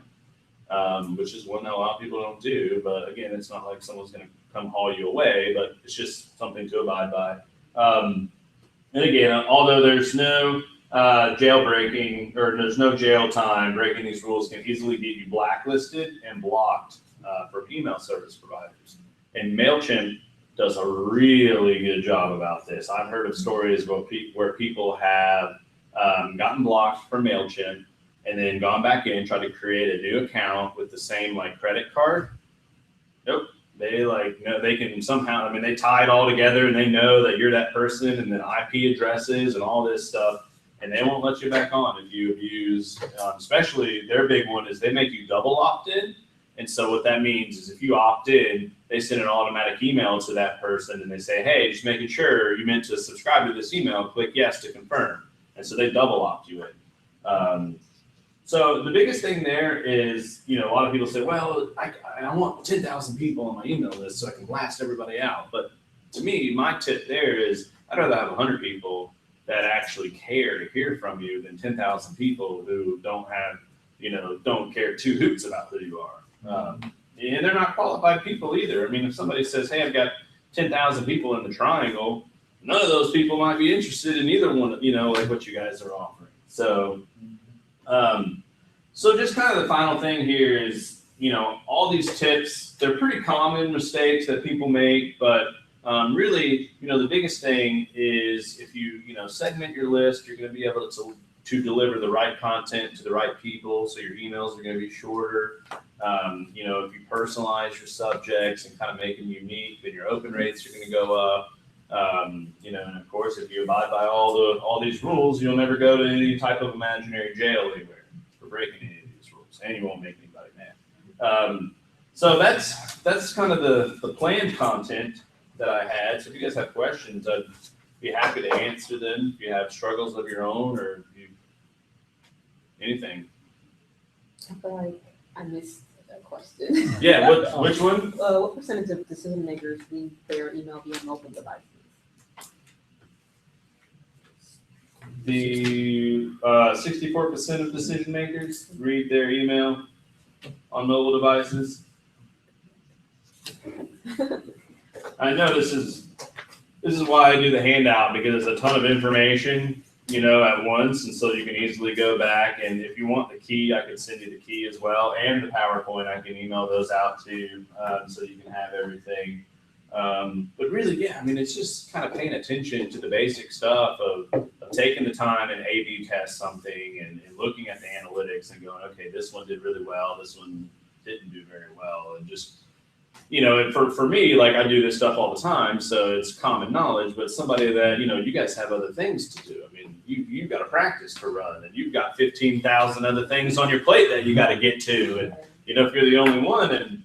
which is one that a lot of people don't do. But again, it's not like someone's going to come haul you away, but it's just something to abide by. And again, although there's no jailbreaking, or there's no jail time, breaking these rules can easily get you blacklisted and blocked for email service providers. And MailChimp does a really good job about this. I've heard of stories where people have gotten blocked from MailChimp and then gone back in, tried to create a new account with the same like credit card. Nope. They can somehow, I mean, they tie it all together and they know that you're that person, and then IP addresses and all this stuff, and they won't let you back on if you abuse, especially their big one is they make you double opt in. And so what that means is if you opt in, they send an automatic email to that person and they say, hey, just making sure you meant to subscribe to this email, click yes to confirm. And so they double opt you in. So the biggest thing there is, a lot of people say, well, I want 10,000 people on my email list so I can blast everybody out. But to me, my tip there is I'd rather have 100 people that actually care to hear from you than 10,000 people who don't have, don't care two hoots about who you are. And they're not qualified people either. I mean, if somebody says, hey, I've got 10,000 people in the triangle, none of those people might be interested in either one, like what you guys are offering. So just kind of the final thing here is, all these tips, they're pretty common mistakes that people make, but really, the biggest thing is if you, segment your list, you're going to be able to deliver the right content to the right people. So your emails are going to be shorter. If you personalize your subjects and kind of make them unique, then your open rates are going to go up. And of course, if you abide by all these rules, you'll never go to any type of imaginary jail anywhere for breaking any of these rules, and you won't make anybody mad. So that's kind of the planned content that I had. So if you guys have questions, I'd be happy to answer them. If you have struggles of your own or anything. I feel like I missed a question. Yeah, which one? What percentage of decision makers leave their email via mobile devices? The 64% of decision makers read their email on mobile devices. I know this is why I do the handout, because it's a ton of information, at once, and so you can easily go back. And if you want the key, I can send you the key as well, and the PowerPoint. I can email those out to you, so you can have everything. But really, yeah, I mean, it's just kind of paying attention to the basic stuff of taking the time and A/B test something and looking at the analytics and going, okay, this one did really well, this one didn't do very well, and just. And for me, like I do this stuff all the time, so it's common knowledge, but somebody that, you guys have other things to do. I mean, you've got a practice to run, and you've got 15,000 other things on your plate that you got to get to. And, if you're the only one, and,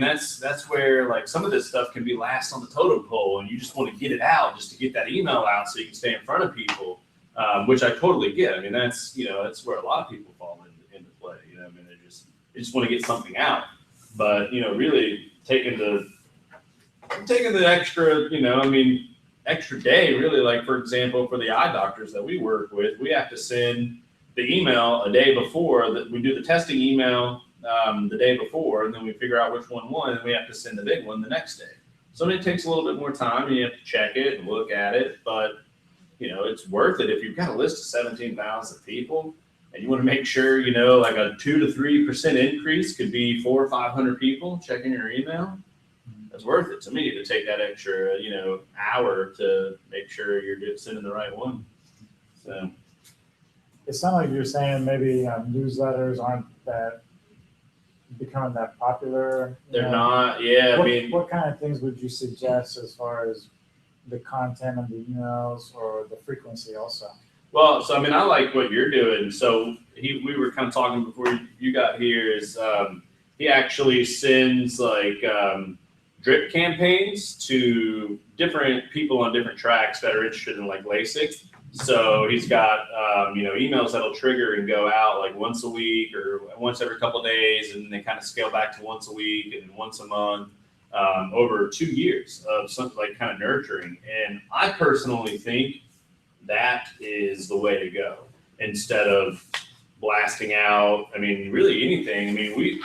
that's where like some of this stuff can be last on the totem pole, and you just want to get it out just to get that email out so you can stay in front of people, which I totally get. I mean, that's where a lot of people fall into play. They just want to get something out. But, really taking the extra, extra day, really, like, for example, for the eye doctors that we work with, we have to send the email a day before that we do the testing email the day before, and then we figure out which one won, and we have to send the big one the next day. So it takes a little bit more time, and you have to check it and look at it, but, it's worth it. If you've got a list of 17,000 people, and you want to make sure, like a 2 to 3% increase could be 400 or 500 people checking your email. That's worth it to me to take that extra, hour to make sure you're sending the right one. So, it sounded like you're saying maybe newsletters aren't that becoming that popular. you They're know? not, yeah, I What, mean, what kind of things would you suggest as far as the content of the emails or the frequency also? well, so I mean, I like what you're doing. So we were kind of talking before you got here is, he actually sends like, drip campaigns to different people on different tracks that are interested in like LASIK. So he's got, emails that'll trigger and go out like once a week or once every couple of days, and they kind of scale back to once a week and once a month, over 2 years of something like kind of nurturing. And I personally think that is the way to go instead of blasting out. I mean, really anything. I mean,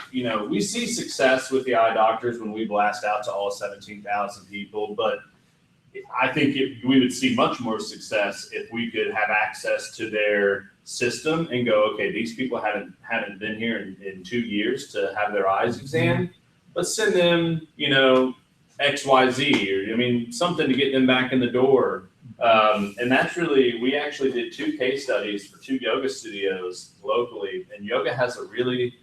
we see success with the eye doctors when we blast out to all 17,000 people, but I think we would see much more success if we could have access to their system and go, okay, these people haven't been here in 2 years to have their eyes examined. Let's send them, XYZ, or I mean, something to get them back in the door. And that's really, we actually did 2 case studies for 2 yoga studios locally, and yoga has a really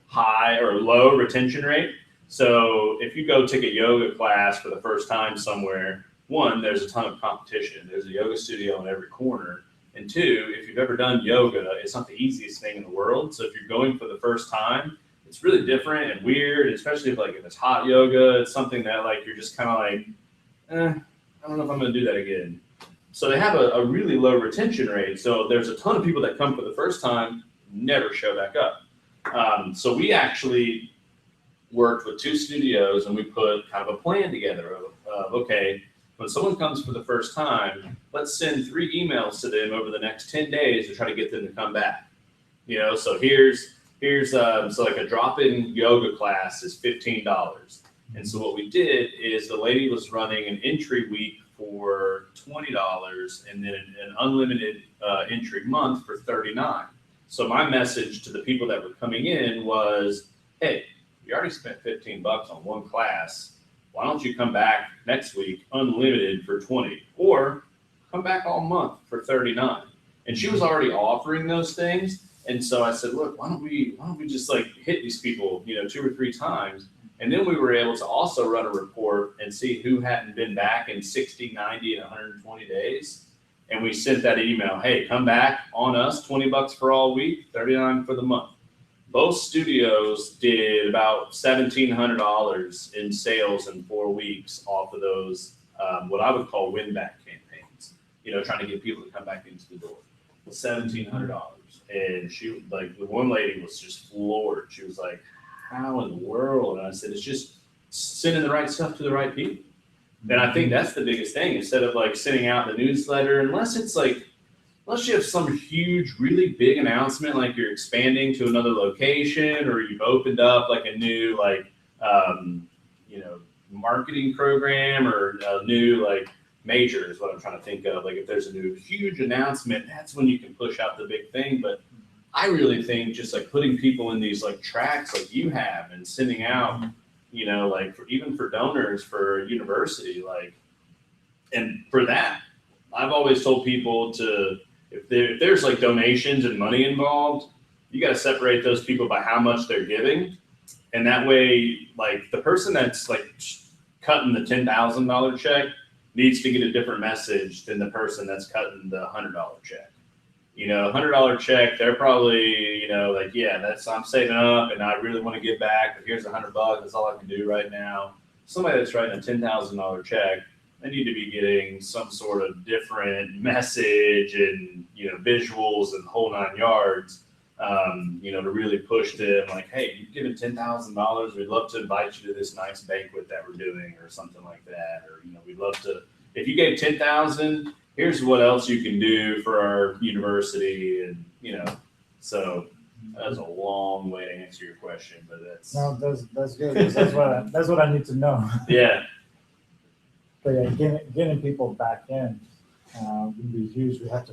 high or low retention rate. So if you go take a yoga class for the first time somewhere, 1, there's a ton of competition. There's a yoga studio in every corner. And 2, if you've ever done yoga, it's not the easiest thing in the world. So if you're going for the first time, it's really different and weird, especially if it's hot yoga. It's something that like you're just kind of like, I don't know if I'm going to do that again. So they have a really low retention rate. So there's a ton of people that come for the first time, never show back up. So we actually worked with 2 studios, and we put kind of a plan together of okay, when someone comes for the first time, let's send 3 emails to them over the next 10 days to try to get them to come back. So here's so like a drop-in yoga class is $15. And so what we did is the lady was running an entry week for $20 and then an unlimited entry month for $39. So my message to the people that were coming in was, hey, you already spent $15 on one class. Why don't you come back next week unlimited for $20, or come back all month for $39? And she was already offering those things. And so I said, look, why don't we just like hit these people, 2 or 3 times? And then we were able to also run a report and see who hadn't been back in 60, 90, and 120 days. And we sent that email, hey, come back on us, $20 for all week, $39 for the month. Both studios did about $1,700 in sales in 4 weeks off of those, what I would call win-back campaigns, trying to get people to come back into the door. $1,700. And she, like, the one lady was just floored. She was like, how in the world? And I said, it's just sending the right stuff to the right people. And I think that's the biggest thing. Instead of like sending out the newsletter, unless you have some huge, really big announcement, like you're expanding to another location, or you've opened up like a new marketing program, or a new major is what I'm trying to think of. Like if there's a new huge announcement, that's when you can push out the big thing. But I really think just like putting people in these like tracks like you have and sending out, even for donors for university, and for that, I've always told people to, if there's like donations and money involved, you got to separate those people by how much they're giving. And that way, like the person that's like cutting the $10,000 check needs to get a different message than the person that's cutting the $100 check. $100 check, they're probably, I'm saving up and I really want to give back, but here's $100, that's all I can do right now. Somebody that's writing a $10,000 check, they need to be getting some sort of different message and, visuals and the whole 9 yards, to really push them like, hey, you've given $10,000. We'd love to invite you to this nice banquet that we're doing or something like that. Or, we'd love to, if you gave $10,000, here's what else you can do for our university. And, so that's a long way to answer your question, but that's. No, that's good. 'Cause that's what I need to know. Yeah. But yeah, getting people back in would be huge. We have to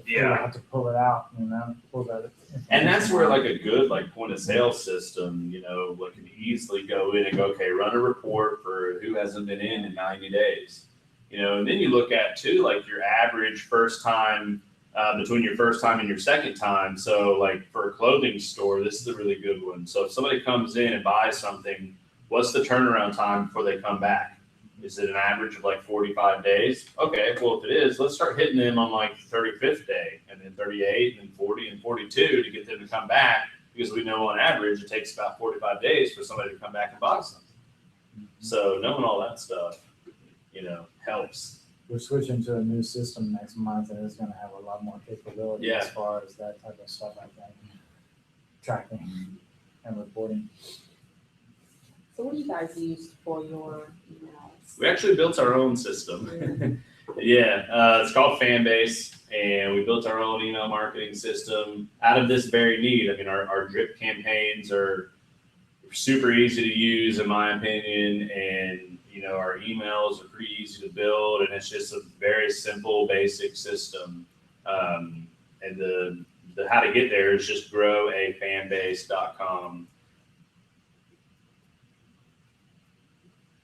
pull it out, pull that. And that's where like a good point of sale system, can easily go in and go, okay, run a report for who hasn't been in 90 days. And then you look at too, like your average first time between your first time and your second time. So like for a clothing store, this is a really good one. So if somebody comes in and buys something, what's the turnaround time before they come back? Is it an average of like 45 days? Okay, well, if it is, let's start hitting them on like the 35th day, and then 38, and then 40, and 42 to get them to come back, because we know on average it takes about 45 days for somebody to come back and buy something. So knowing all that stuff, helps. We're switching to a new system next month, and it's gonna have a lot more capability Yeah. as far as that type of stuff, I think. Tracking and reporting. So what do you guys use for your emails? We actually built our own system. Yeah, it's called Fanbase, and we built our own email marketing system out of this very need. I mean, our drip campaigns are super easy to use, in my opinion, and our emails are pretty easy to build, and it's just a very simple, basic system. And the how to get there is just growafanbase.com.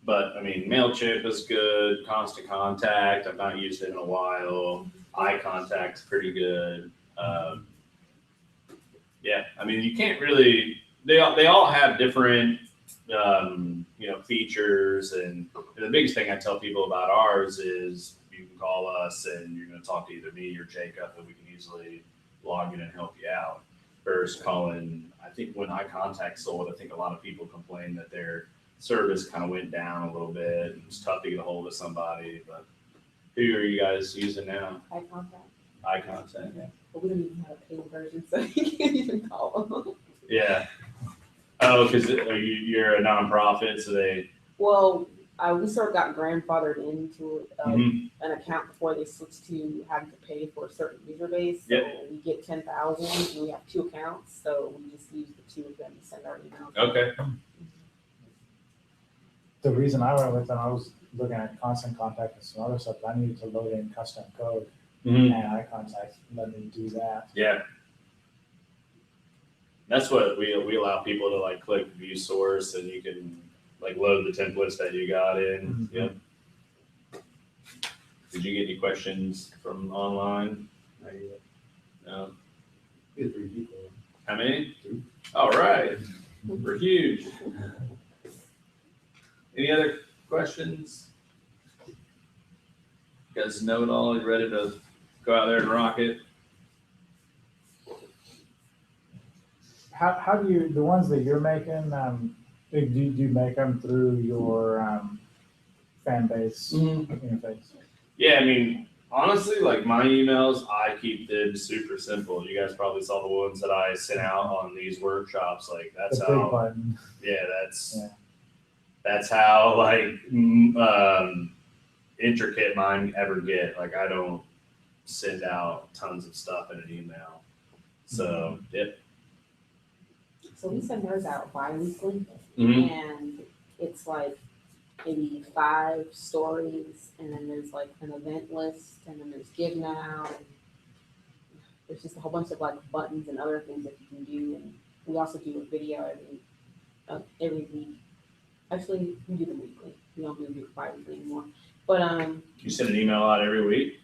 But I mean, MailChimp is good. Constant Contact, I've not used it in a while. iContact's pretty good. Yeah, I mean, you can't really. They all have different features, and the biggest thing I tell people about ours is you can call us and you're going to talk to either me or Jacob, and we can easily log in and help you out. Versus calling, I think when iContact sold, I think a lot of people complained that their service kind of went down a little bit, and it's tough to get a hold of somebody. But who are you guys using now? iContact. iContact. Yeah. But we don't even have a paid version, so you can't even call them. Yeah. Oh, because you're a nonprofit, so they. Well, we sort of got grandfathered into Mhm. an account before they switched to having to pay for a certain user base. So Yep. we get 10,000, and we have 2 accounts, so we just use the 2 of them to send our emails. Okay. The reason I went with them, I was looking at Constant Contact and some other stuff. I needed to load in custom code, Mhm. and iContact let me do that. Yeah. That's what we allow people to like click view source, and you can like load the templates that you got in. Mhm. Yep. Did you get any questions from online? No. We had 3 people. How many? 2. All right. We're huge. Any other questions? You guys know it all? You ready to go out there and rock it? How do you, the ones that you're making, do you make them through your fan base interface? Yeah, I mean, honestly, like my emails, I keep them super simple. You guys probably saw the ones that I sent out on these workshops. Like that's The big how, button. yeah, Yeah. that's how like intricate mine ever get. Like I don't send out tons of stuff in an email. So, yep. So we send theirs out bi-weekly, Mhm. and it's like maybe 5 stories, and then there's like an event list, and then there's Give Now, and there's just a whole bunch of like buttons and other things that you can do. And we also do a video every week. Actually, we do them weekly. We don't do it bi-weekly anymore. But You send an email out every week.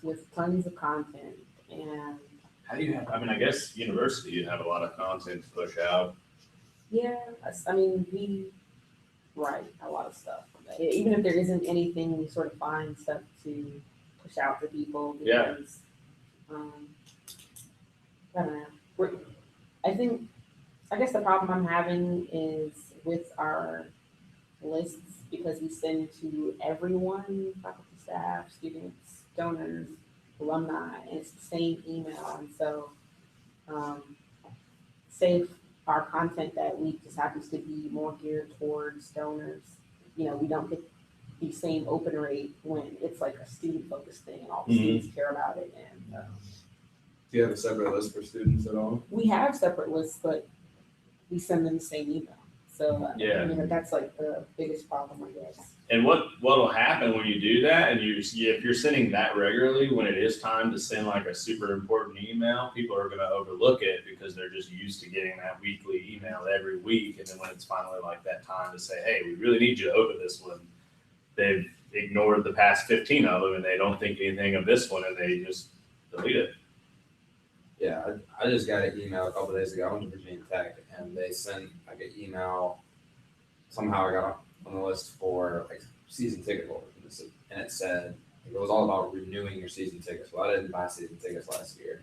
with tons of content, and How do you have? I mean, I guess university you have a lot of content to push out. yeah, I mean, we write a lot of stuff. Even if there isn't anything, we sort of find stuff to push out to people Yeah. because, I don't know. I guess the problem I'm having is with our lists, because we send to everyone, faculty, staff, students, donors, alumni, and it's the same email. And so, say if our content that week just happens to be more geared towards donors, we don't get the same open rate when it's like a student focused thing and all the Mhm. students care about it. And Do you have a separate list for students at all? we have separate lists, but we send them the same email. So Yeah. I mean, that's like the biggest problem, I guess. And what'll happen when you do that, and if you're sending that regularly, when it is time to send like a super important email, people are going to overlook it because they're just used to getting that weekly email every week. And then when it's finally like that time to say, hey, we really need you to open this one, they've ignored the past 15 of them, and they don't think anything of this one, and they'll delete it. Yeah, I just got an email a couple days ago. I went to Virginia Tech, and they sent like an email. Somehow I got on the list for like season ticket holders, and it said it was all about renewing your season tickets. Well, I didn't buy season tickets last year,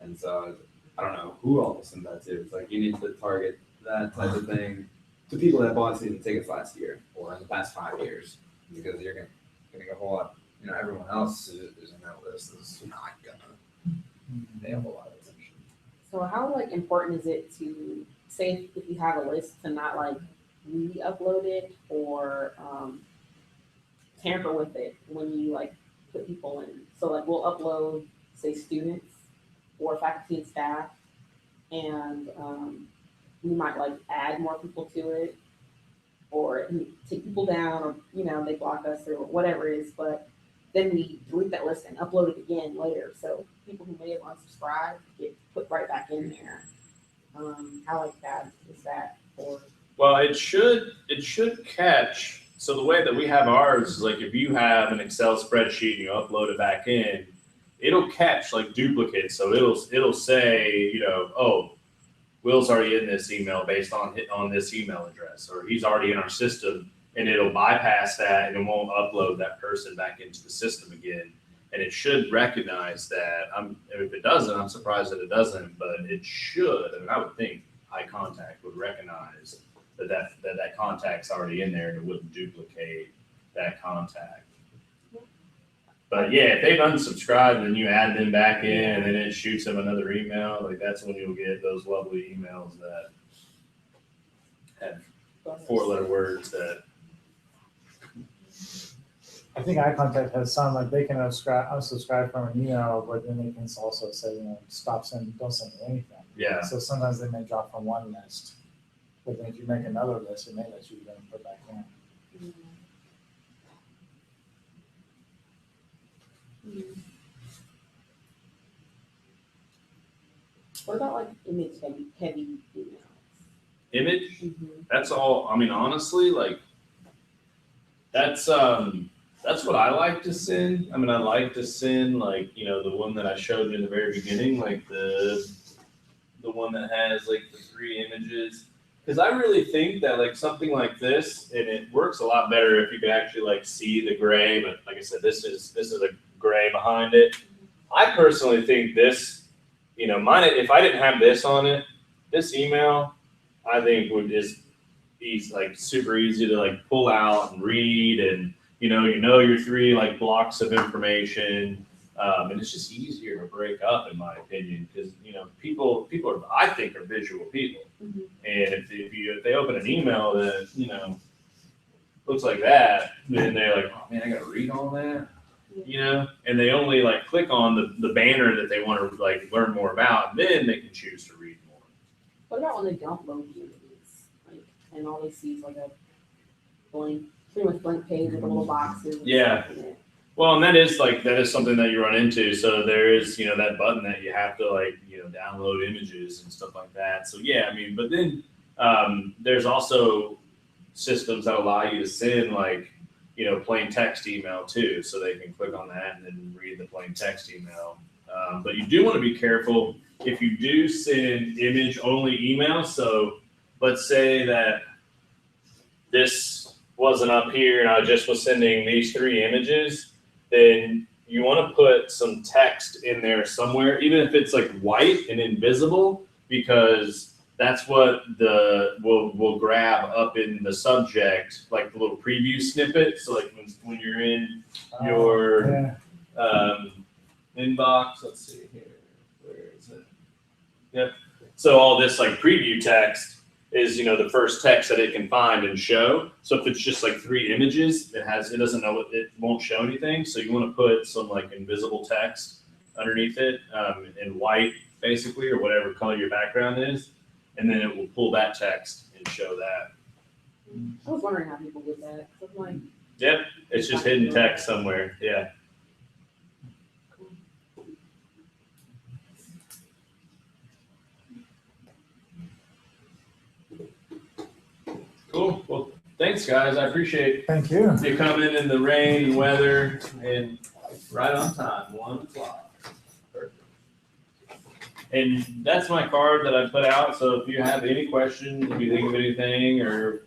and so I don't know who all to send that to. It's like you need to target that type of thing to people that bought season tickets last year or in the past 5 years, because you're gonna getting a whole lot. You know, everyone else is in that list is not gonna pay a whole lot of attention. So how like important is it to say if you have a list to not like re-upload it or tamper with it when you like put people in? So like we'll upload say students or faculty and staff, and we might like add more people to it or take people down, or you know they block us or whatever it is, but then we delete that list and upload it again later. So people who may have unsubscribed get put right back in there. How like bad is that? Or Well, it should catch. So the way that we have ours is like if you have an Excel spreadsheet and you upload it back in, it'll catch like duplicates. So it'll say, you know, oh, Will's already in this email based on this email address, or he's already in our system, and it'll bypass that and it won't upload that person back into the system again. And it should recognize that. If it doesn't, I'm surprised that it doesn't, but it should. I mean, I would think eye contact would recognize that contact's already in there and it wouldn't duplicate that contact. But yeah, if they've unsubscribed and you add them back in and then it shoots them another email, like that's when you'll get those lovely emails that have 4-letter words that. I think eye contact has some, like they can unsubscribe from an email, but then they can also say, you know, stop sending, don't send me anything. Yeah. So sometimes they may drop from one list, but then if you make another list, it may let you then put back in. what about like image heavy emails? Image, that's all. I mean, honestly, like that's what I like to send. I mean, I like to send like, you know, the one that I showed you in the very beginning, like the one that has like the 3 images. Because I really think that like something like this, and it works a lot better if you can actually like see the gray. But like I said, this is a gray behind it. I personally think this, you know, mine. If I didn't have this on it, this email, I think would just be like super easy to like pull out and read, and you know your 3 like blocks of information, and it's just easier to break up, in my opinion, because you know people are, I think, are visual people, and if they open an email that you know looks like that, then they're like, oh man, I gotta read all that, you know, and they only like click on the banner that they want to like learn more about, and then they can choose to read more. What about when they don't load the images, like, and all they see is like a blank, pretty much blank page with a little boxes? Yeah. Well, and that is something that you run into. So there is, you know, that button that you have to like, you know, download images and stuff like that. So yeah, I mean, but then there's also systems that allow you to send like, you know, plain text email too. So they can click on that and then read the plain text email. But you do want to be careful if you do send image only email. So let's say that this wasn't up here and I just was sending these 3 images, then you want to put some text in there somewhere, even if it's like white and invisible, because that's what will grab up in the subject, like the little preview snippet. So like when you're in your inbox, let's see here, where is it? Yep. So all this like preview text is, you know, the first text that it can find and show. So if it's just like 3 images, it doesn't know it won't show anything. So you want to put some like invisible text underneath it, in white basically, or whatever color your background is, and then it will pull that text and show that. I was wondering how people did that. So I'm like, Yep, it's just hidden text somewhere. Yeah. Cool. Well, thanks, guys. I appreciate Thank you. you coming in the rain and weather, and right on time, 1 o'clock. Perfect. And that's my card that I put out. So if you have any questions, if you think of anything, or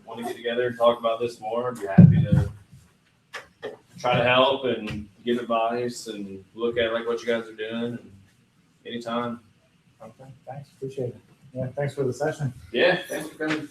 want to get together and talk about this more, I'd be happy to try to help and give advice and look at like what you guys are doing. And anytime. Okay, thanks, appreciate it. Yeah, thanks for the session. Yeah, thanks for coming.